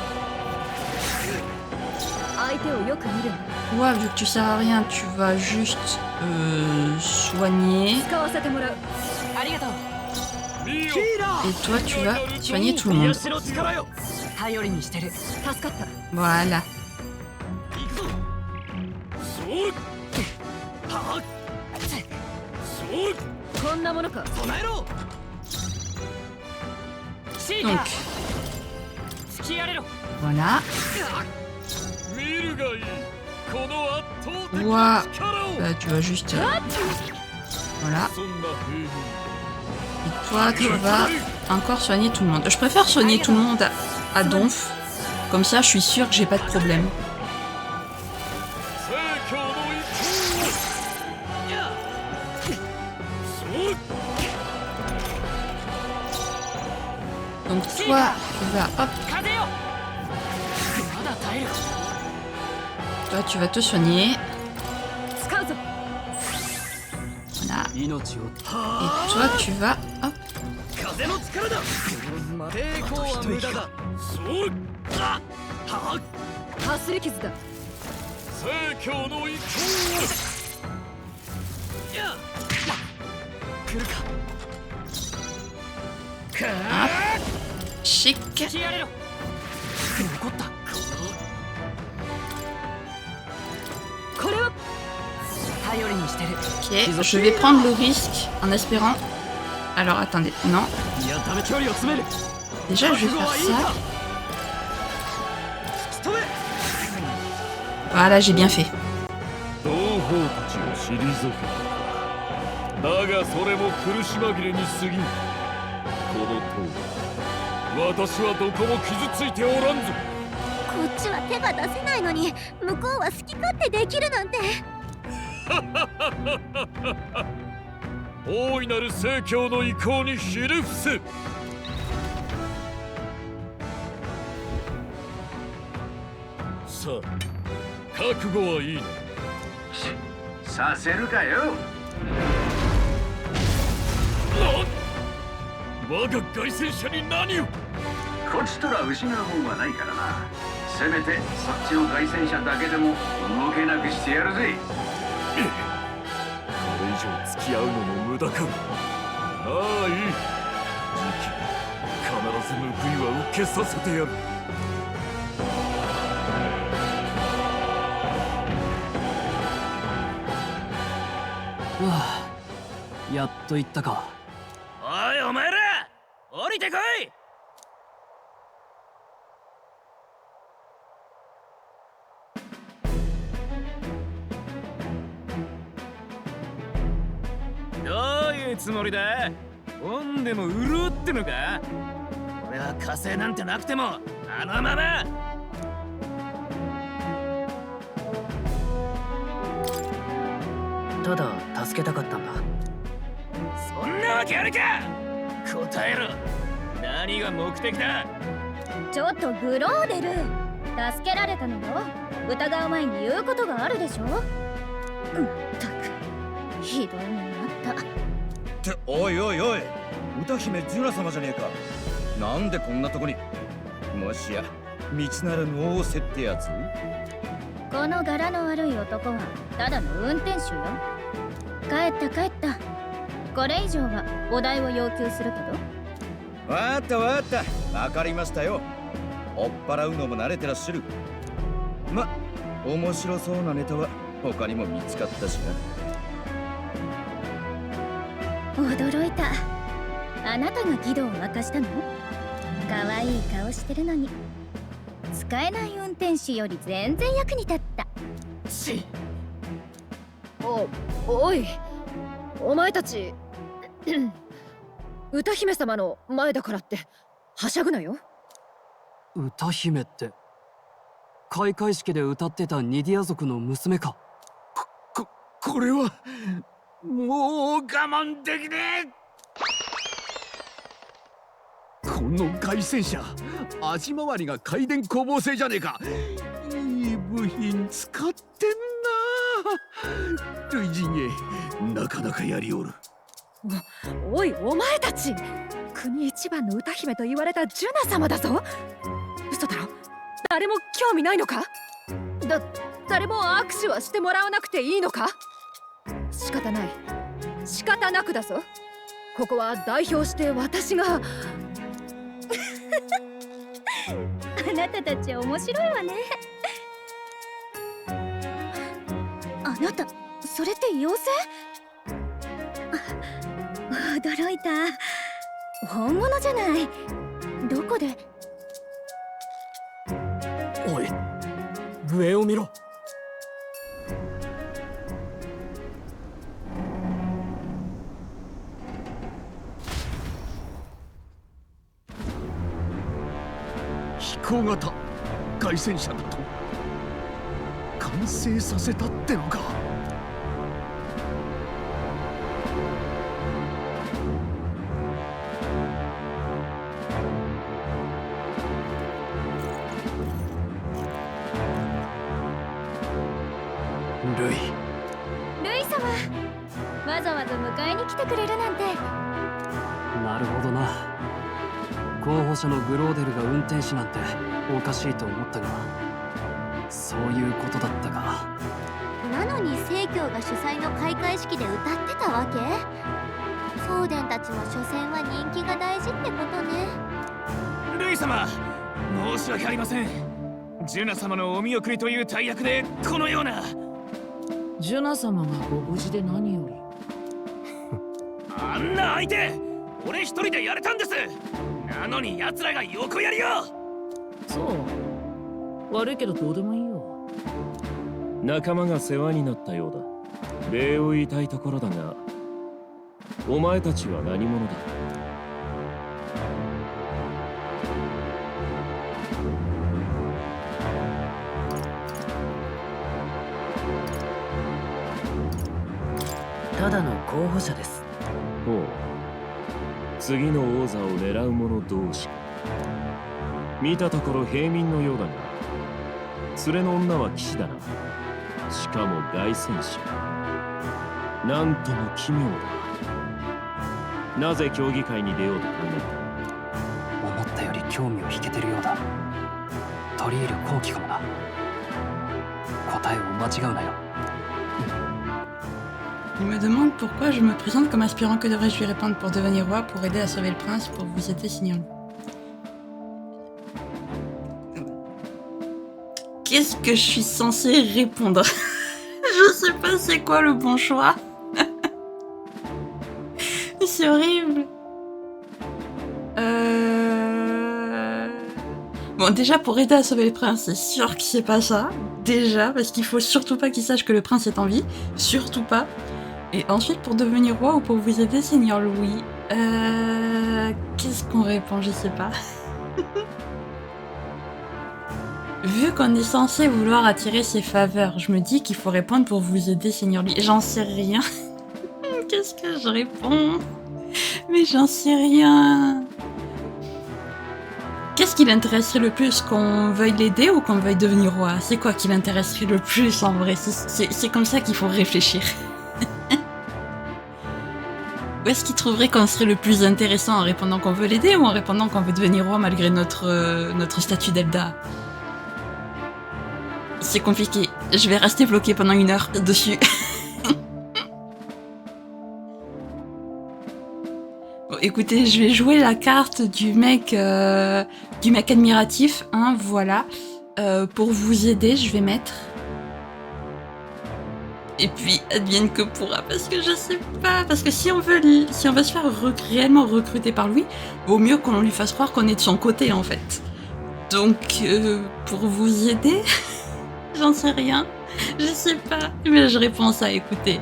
相手をよく見る
Ouais, vu que tu sers à rien, tu vas juste soigner.
使わせてもらうありがとう
Et toi, tu vas soigner tout le monde.
頼りにしてる助かった
Voilà.
こんなものか備えろ
Donc, voilà. Toi, tu vas juste... voilà. Et toi, tu vas encore soigner tout le monde. Je préfère soigner tout le monde à donf. Comme ça, je suis sûre que j'ai pas de problème. Donc toi, tu vas... hop. Toi, tu vas te soigner. Voilà. Et toi, tu vas... hop. Hop. Chic. Ok, je vais prendre le risque en espérant... Alors attendez, non. Déjà je vais faire ça. Voilà, j'ai bien fait.
だがそれも苦し紛れに過ぎん。このとおり私はどこも傷ついておらんぞ。
こっちは手が出せないのに向こうは好き勝手できるなんて。
大いなる聖教の意向にひれ伏せ。さあ覚悟はいいな。
させるかよ。
我が凱旋者に何を。
こちとら失うもんはないからな。せめてそっちの凱旋者だけでも動けなくしてやるぜ。
これ以上付き合うのも無駄か。ああいい。次期必ず報いは受けさせてやる。
うわやっと行ったか。
おいお前ら降りてこい。どういうつもりだ。オンでも売ろうってのか。俺は火星なんてなくてもあのまま。
ただ助けたかったんだ。
そんなわけあるか。答えろ。何が目的だ。
ちょっとグローデル、助けられたのよ。疑う前に言うことがあるでしょ。ったくひどい目にあった。
っておいおいおい、歌姫ジュラ様じゃねえか。なんでこんなとこに。もしや道ならぬ仰せってやつ。
この柄の悪い男はただの運転手よ。帰った帰った。これ以上はお代を要求するけど。
わかったわかった、わかりましたよ。追っ払うのも慣れてらっしゃる。ま、面白そうなネタは他にも見つかったしな。
驚いた。あなたが義堂を沸かしたの？可愛い顔してるのに使えない運転手より全然役に立った。
おい、お前たち歌姫様の前だからってはしゃぐなよ。
歌姫って開会式で歌ってたニディア族の娘か。
これはもう我慢できねえ。この凱旋車、足回りが回電工房製じゃねえか。いい部品使ってんな。類人へなかなかやりおる。
おい、お前たち国一番の歌姫と言われたジュナ様だぞ。嘘だろ。誰も興味ないのか。誰も握手はしてもらわなくていいのか。仕方ない、仕方なくだぞ。ここは代表して私が
あなたたち面白いわね。あなた、それって妖精？驚いた。本物じゃない。どこで？
おい、上を見ろ。
飛行型凱旋車だと完成させたってのか。
ルイ
様、わざわざ迎えに来てくれるなんて。
なるほどな。候補者のグローデルが運転手なんておかしいと思ったが、そういうことだったか。
なのに正教が主催の開会式で歌ってたわけ？ソーデンたちも所詮は人気が大事ってことね。
ルイ様、申し訳ありません。ジュナ様のお見送りという大役でこのような。
ジュナ様がご無事で何より。
あんな相手俺一人でやれたんです。なのに奴らが横やりよ。
そう、悪いけどどうでもいいよ。
仲間が世話になったようだ。礼を言いたいところだが、お前たちは何者だ。
ただの候補者です。
ほう、次の王座を狙う者同士か。見たところ平民のようだが、連れの女は騎士だな。しかも凱旋者。なんとも奇妙だ。なぜ競技会に出ようと考え
思ったより興味を引けてるようだ。取り入る好機かもな。答えを間違うなよ。
Il me demande pourquoi je me présente comme aspirant. Que devrais-je lui répondre pour devenir roi, pour aider à sauver le prince, pour vous aider, signale. Qu'est-ce que je suis censée répondre? Je sais pas c'est quoi le bon choix. C'est horrible. Bon, déjà, pour aider à sauver le prince, c'est sûr que c'est pas ça. Déjà, parce qu'il faut surtout pas qu'il sache que le prince est en vie. Surtout pas. Et ensuite, pour devenir roi ou pour vous aider, Seigneur Louis. Qu'est-ce qu'on répond? Je sais pas. Vu qu'on est censé vouloir attirer ses faveurs, je me dis qu'il faut répondre pour vous aider, Seigneur Louis. J'en sais rien. Qu'est-ce que je réponds? Mais j'en sais rien. Qu'est-ce qui l'intéresserait le plus? Qu'on veuille l'aider ou qu'on veuille devenir roi? C'est quoi qui l'intéresserait le plus en vrai? C'est comme ça qu'il faut réfléchir. Où est-ce qu'il trouverait qu'on serait le plus intéressant en répondant qu'on veut l'aider ou en répondant qu'on veut devenir roi malgré notre statut d'Elda? C'est compliqué. Je vais rester bloqué pendant 1 heure dessus. Bon, écoutez, je vais jouer la carte du mec admiratif, hein, voilà. Pour vous aider, je vais mettre... Et puis, advienne que pourra, parce que je sais pas... Parce que si on veut se faire réellement recruter par lui, vaut mieux qu'on lui fasse croire qu'on est de son côté, en fait. Donc, pour vous aider, j'en sais rien, je sais pas, mais je réponds ça, écoutez.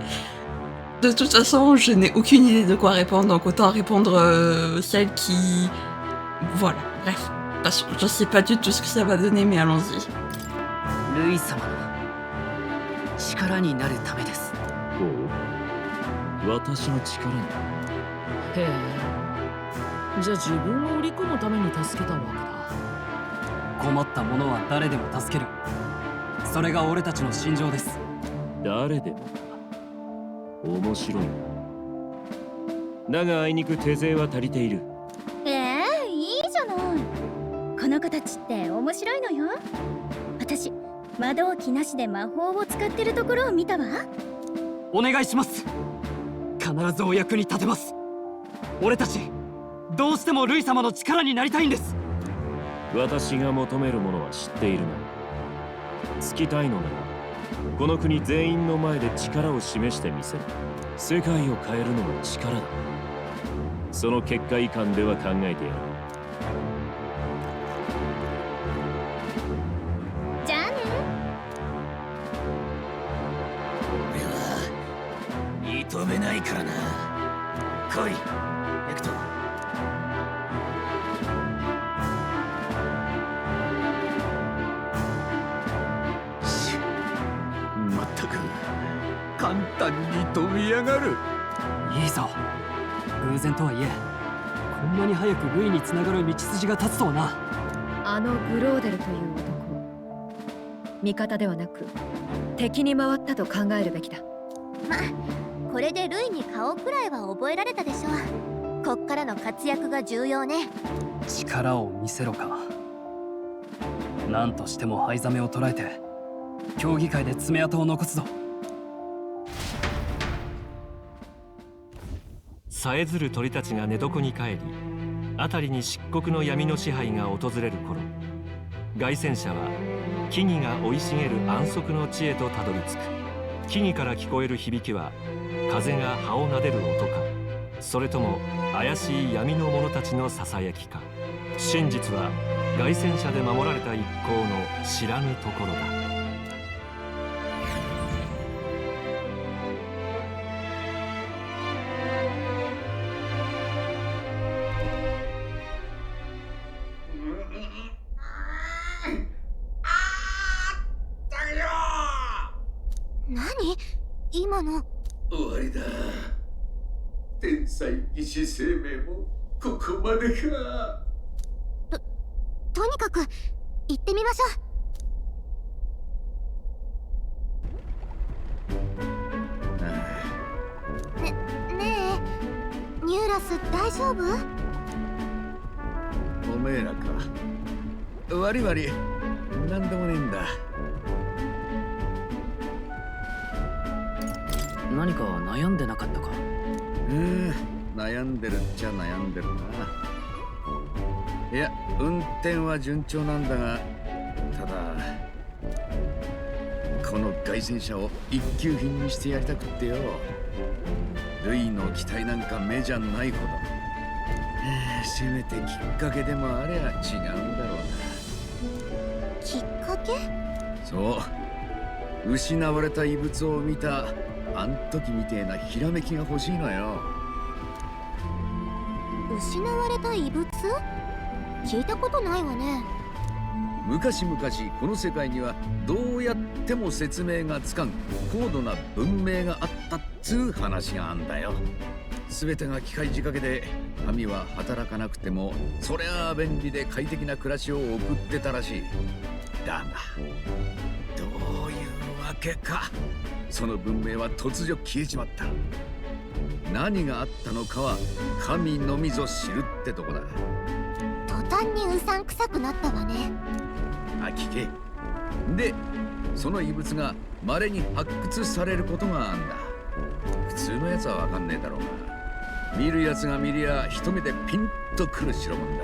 De toute façon, je n'ai aucune idée de quoi répondre, donc autant répondre celle qui... Voilà, bref. Parce que je sais pas du tout ce que ça va donner, mais allons-y.
ルイ様の力になるためです。
ほう、私の力に。
へえ。じゃあ自分を売り込むために助けたわけだ。
困った者は誰でも助ける。それが俺たちの信条です。
誰でも面白いな。だがあいにく手勢は足りている。
いいじゃない。この子たちって面白いのよ。私魔導機なしで魔法を使ってるところを見たわ。
お願いします。必ずお役に立てます。俺たちどうしてもルイ様の力になりたいんです。
私が求めるものは知っているな。つきたいのならこの国全員の前で力を示してみせる。世界を変えるのも力だ。その結果以下では考えてやる。
じゃあね。
俺は認めないからな。来い、ヘクト。
まったく簡単に飛び上がる。
いいぞ。偶然とはいえこんなに早くルイにつながる道筋が立つとはな。
あのグローデルという男、味方ではなく敵に回ったと考えるべきだ。
ま、これでルイに顔くらいは覚えられたでしょう。こっからの活躍が重要ね。
力を見せろか。何としても灰ザメを捕らえて競技会で爪痕を残すぞ。
さえずる鳥たちが寝床に帰り、辺りに漆黒の闇の支配が訪れる頃、凱旋者は木々が生い茂る安息の地へとたどり着く。木々から聞こえる響きは風が葉を撫でる音か、それとも怪しい闇の者たちのささやきか。真実は凱旋者で守られた一行の知らぬところだ。
何？今の。
終わりだ。天才疑似生命もここまでか。
とにかく行ってみましょう。ねえ、ニューラス大丈夫？
おめえらか。悪い悪い、なんでもねえんだ。
何か悩んでなかったか？
悩んでるっちゃ悩んでるな。いや、運転は順調なんだが、ただこの凱旋者を一級品にしてやりたくってよ。ルイの期待なんか目じゃないほど。せめてきっかけでもありゃ違うんだろうな。
きっかけ？
そう、失われた遺物を見たあん時みてえなひらめきが欲しいのよ。
失われた遺物？聞いたことないわね。
昔々この世界にはどうやっても説明がつかん高度な文明があったっつう話があんだよ。全てが機械仕掛けで神は働かなくてもそりゃあ便利で快適な暮らしを送ってたらしい。だがどういうわけかその文明は突如消えちまった。何があったのかは神のみぞ知るってとこだ。
途端にうさんくさくなったわね。
聞け。で、その遺物が稀に発掘されることがあんだ。普通のやつはわかんねえだろうが。見るやつが見りゃ一目でピンとくる代物だ。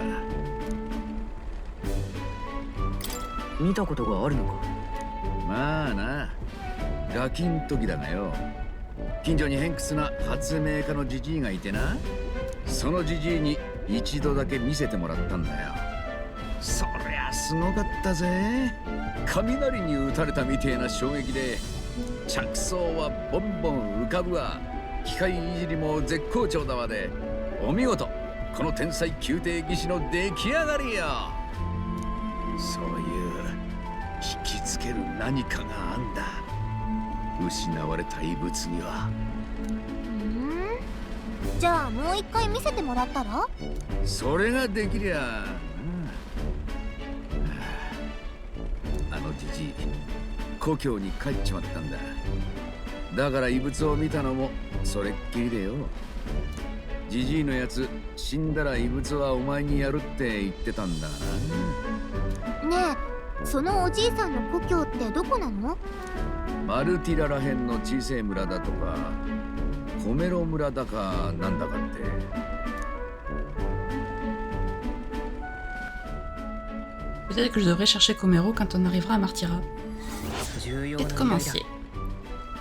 見たことがあるのか？
まあな、ガキん時だがよ、近所に偏屈な発明家のジジイがいてな、そのジジイに一度だけ見せてもらったんだよ。そりゃすごかったぜ。雷に打たれたみてえな衝撃で、着想はボンボン浮かぶわ、機械いじりも絶好調だわで、お見事、この天才宮廷技師の出来上がりよ。そういう引きつける何かがあんだ、失われた遺物には。
じゃあもう一回見せてもらったら？
それができりゃ、あのじじい故郷に帰っちまったんだ。だから遺物を見たのもそれっきりでよ。じじいのやつ、死んだら遺物はお前にやるって言ってたんだな。
ねえ、そのおじいさんの故郷ってどこなの？
マルティラらへんの小さい村だとか、コメロ村だかなんだかって。
Peut-être que je devrais chercher Komero quand on arrivera à Martira. Et de commencer.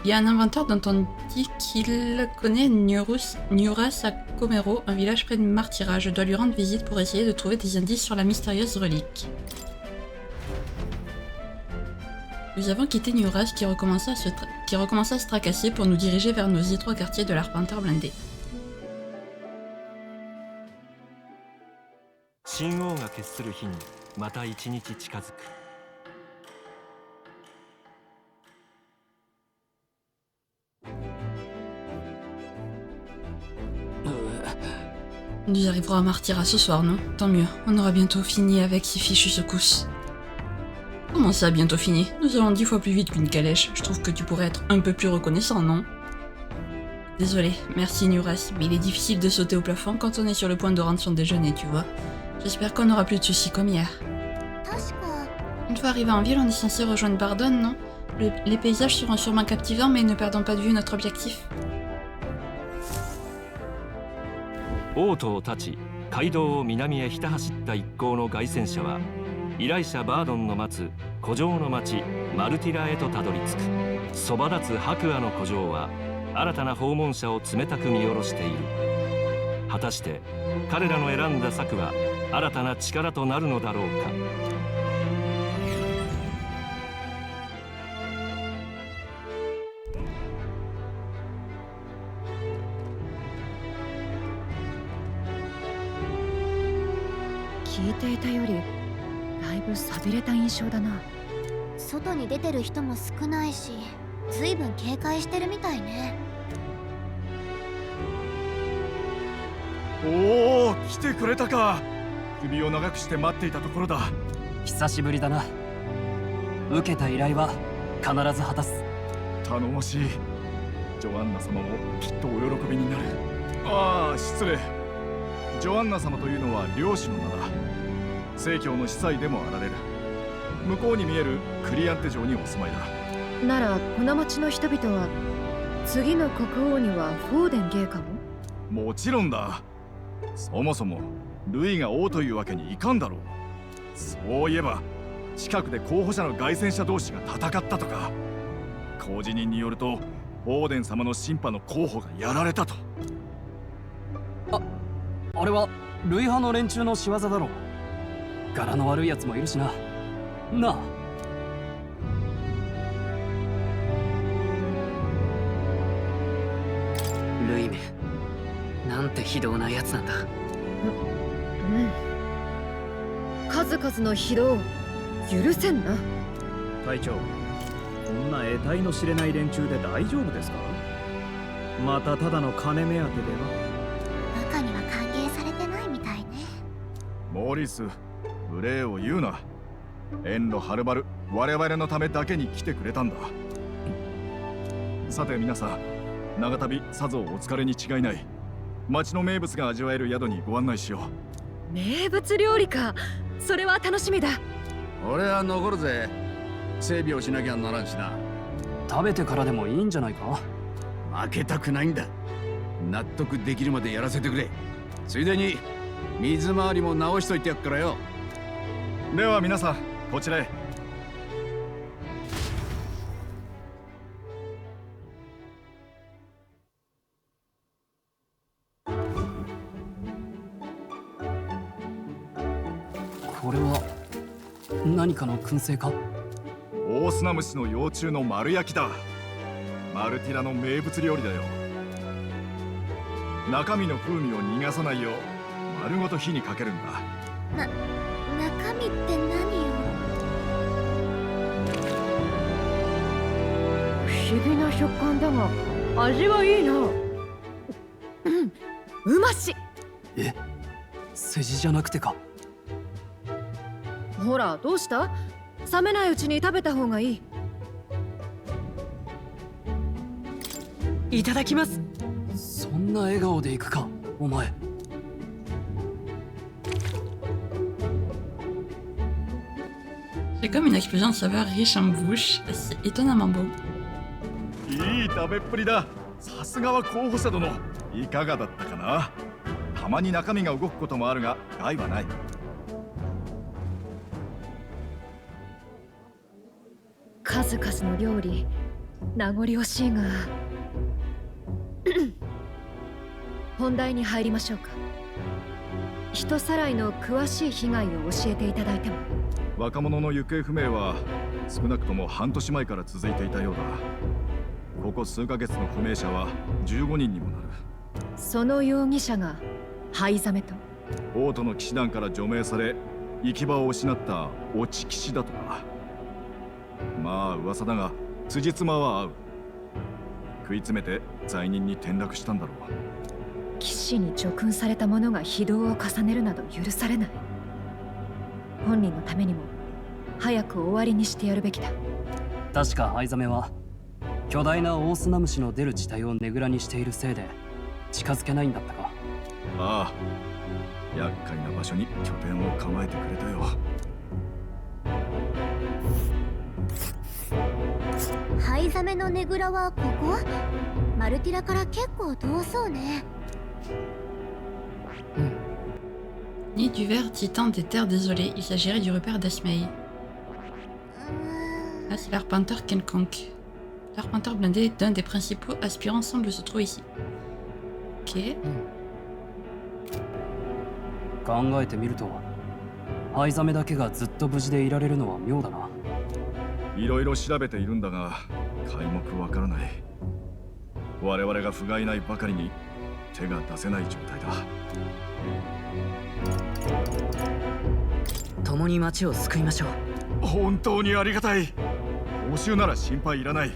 Il y a un inventeur dont on dit qu'il connaît Nyuras à Komero, un village près de Martira. Je dois lui rendre visite pour essayer de trouver des indices sur la mystérieuse relique. Nous avons quitté Nyuras qui recommençait à se tracasser pour nous diriger vers nos étroits quartiers de l'Arpenteur blindé.
神王が決する日にまた一日近づく。
Nous arriverons à Martira ce soir, non? Tant mieux, on aura bientôt fini avec ces fichues secousses. Comment ça, bientôt fini? Nous allons 10 fois plus vite qu'une calèche. Je trouve que tu pourrais être un peu plus reconnaissant, non? Désolé, merci Nyuras, mais il est difficile de sauter au plafond quand on est sur le point de rendre son déjeuner, tu vois. J'espère qu'on n'aura plus de soucis comme hier. Une fois arrivé en ville, on est censé rejoindre Bardone, non? Les paysages seront sûrement captivants, mais ne perdons pas de vue notre objectif.
王都を立ち、街道を南へひた走った一行の凱旋者は、依頼者バードンの待つ古城の町マルティラへとたどり着く。そば立つ白亜の古城は新たな訪問者を冷たく見下ろしている。果たして彼らの選んだ策は新たな力となるのだろうか。
聞いていたよりだいぶ寂れた印象だな。
外に出てる人も少ないし、ずいぶん警戒してるみたいね。
おお、来てくれたか。首を長くして待っていたところだ。
久しぶりだな。受けた依頼は必ず果たす。
頼もしい。ジョアンナ様もきっとお喜びになる。ああ、失礼。ジョアンナ様というのは領主の名だ。正教の司祭でもあられる。向こうに見えるクリアンテ城にお住まいだ。
ならこの町の人々は次の国王にはフォーデン芸かも。
もちろんだ。そもそもルイが王というわけにいかんだろう。そういえば近くで候補者の凱旋者同士が戦ったとか。公示人によるとオーデン様の審判の候補がやられたと。
あれはルイ派の連中の仕業だろう。柄の悪いやつもいるしな。なあ。ルイめ、なんて非道なやつなんだ。
数々の非道許せんな。
隊長、こんな得体の知れない連中で大丈夫ですか？またただの金目当てでは。
中には歓迎されてないみたいね。
モーリス、無礼を言うな。遠路はるばる我々のためだけに来てくれたんだ。さて皆さん、長旅さぞお疲れに違いない。町の名物が味わえる宿にご案内しよ
う。名物料理か。それは楽しみだ。
俺は残るぜ。整備をしなきゃならんしな。
食べてからでもいいんじゃないか。
負けたくないんだ。納得できるまでやらせてくれ。ついでに水回りも直しといてやっからよ。
では皆さんこちらへ。
これは何かの燻製か？
オオスナムシの幼虫の丸焼きだ。マルティラの名物料理だよ。中身の風味を逃がさないよう丸ごと火にかけるんだ。
中身って何よ。
不思議な食感だが味はいいな。うまし。
え、筋じゃなくてか？
ほらどうした？冷めないうちに食べた方がいい。いただきます。
そんな笑顔でいくかお前。
C'est comme une explosion de saveurs riche en bouche, c'est étonnamment beau.
いい食べっぷりだ。さすがは候補者殿。いかがだったかな。たまに中身が動くこともあるが害はない。
数々の料理名残惜しいが本題に入りましょうか。人さらいの詳しい被害を教えていただいても。
若者の行方不明は少なくとも半年前から続いていたようだ。ここ数ヶ月の不明者は15人にもなる。
その容疑者が灰ザメと
王都の騎士団から除名され行き場を失った落ち騎士だとか。まあ噂だが辻褄は合う。食い詰めて罪人に転落したんだろう。
騎士に叙勲された者が非道を重ねるなど許されない。本人のためにも早く終わりにしてやるべきだ。
確か灰ザメは巨大なオオスナムシの出る地帯をねぐらにしているせいで近づけないんだったか。
ああ、厄介な場所に拠点を構えてくれたよ。
灰ザメのねぐらはここ？マルティラから結構遠そうね。
Nid du ver titan des terres désolées, il s'agirait du repère d'Asmei. Ah, c'est l'arpenteur quelconque. L'arpenteur blindé d'un des principaux aspirants semble se trouver ici. Ok.
考えてみると灰ザメだけがずっと無事でいられるのは妙だな。
いろいろ調べているんだが皆目わからない。我々が不甲斐ないばかりに手が出せない状態だ。
共に町を救いましょう。
本当にありがたい。報酬なら心配いらない。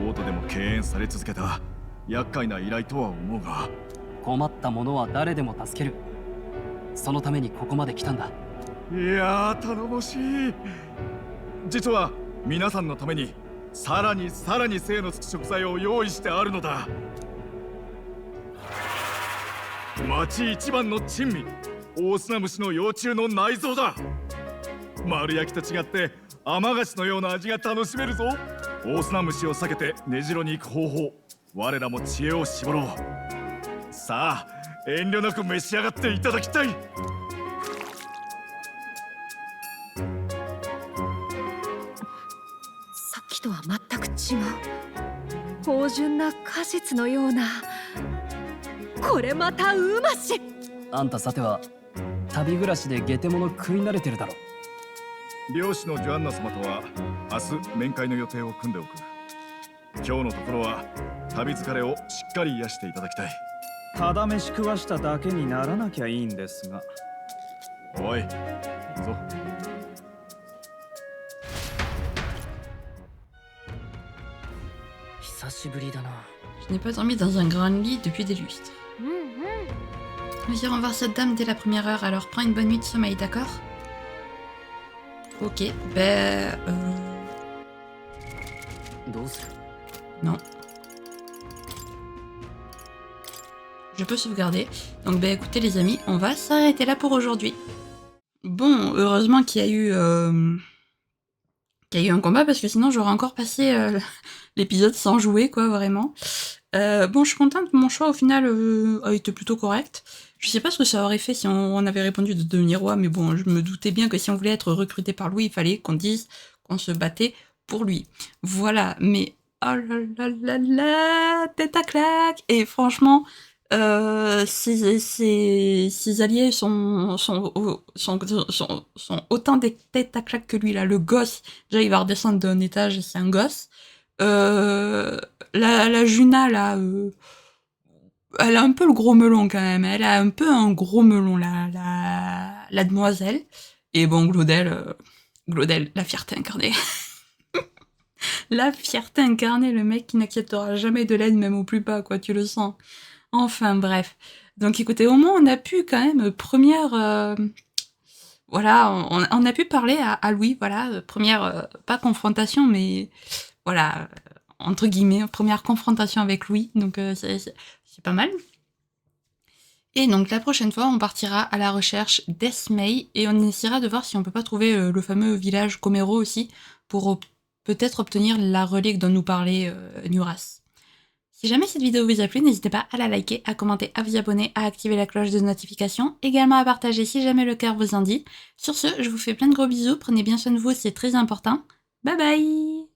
王都でも敬遠され続けた厄介な依頼とは思うが。
困った者は誰でも助ける。そのためにここまで来たんだ。
いやー頼もしい。実は皆さんのためにさらに精のつく食材を用意してあるのだ。町一番の珍味、オオスナムシの幼虫の内臓だ。丸焼きと違って甘菓子のような味が楽しめるぞ。オオスナムシを避けて根城に行く方法、我らも知恵を絞ろう。さあ遠慮なく召し上がっていただきたい。
さっきとは全く違う芳醇な果実のような。これまたうまし。
あんたさては旅暮らしでゲテモノ食い慣れてるだろ。
漁師のジョアンナ様とは明日面会の予定を組んでおく。今日のところは旅疲れをしっかり癒していただきたい。
ただ飯食わしただけにならなきゃいいんですが。
おい、行くぞ。
久しぶりだな。
Je n'ai pas dormi dans un grand lit depuis des lustres. Nous irons voir cette dame dès la première heure, alors prends une bonne nuit de sommeil, d'accord? Ok, ben... Non. Je peux sauvegarder. Donc ben écoutez les amis, on va s'arrêter là pour aujourd'hui. Bon, heureusement qu'il y a eu qu'il y a eu un combat, parce que sinon j'aurais encore passé l'épisode sans jouer, quoi, vraiment. Bon, je suis contente, mon choix au final a été plutôt correct. Je sais pas ce que ça aurait fait si on avait répondu de devenir roi, mais bon, je me doutais bien que si on voulait être recruté par Louis, il fallait qu'on dise qu'on se battait pour lui. Voilà, mais oh là là là là, tête à claque. Et franchement, ses alliés sont autant des têtes à claque que lui, là. Le gosse, déjà il va redescendre d'un étage, c'est un gosse. La Juna, là, elle a un peu le gros melon quand même. Elle a un peu un gros melon, la demoiselle. Et bon, Glaudel, la fierté incarnée. La fierté incarnée, le mec qui n'acceptera jamais de l'aide, même au plus bas, quoi, tu le sens. Enfin, bref. Donc écoutez, au moins on a pu quand même, voilà, on a pu parler à Louis, voilà, première, pas confrontation, mais voilà, entre guillemets, première confrontation avec Louis, donc c'est pas mal. Et donc la prochaine fois, on partira à la recherche d'Esmei, et on essaiera de voir si on peut pas trouver le fameux village Komero aussi, pour peut-être obtenir la relique dont nous parlait Nuras. Si jamais cette vidéo vous a plu, n'hésitez pas à la liker, à commenter, à vous abonner, à activer la cloche de notification, également à partager si jamais le cœur vous en dit. Sur ce, je vous fais plein de gros bisous, prenez bien soin de vous, c'est très important. Bye bye!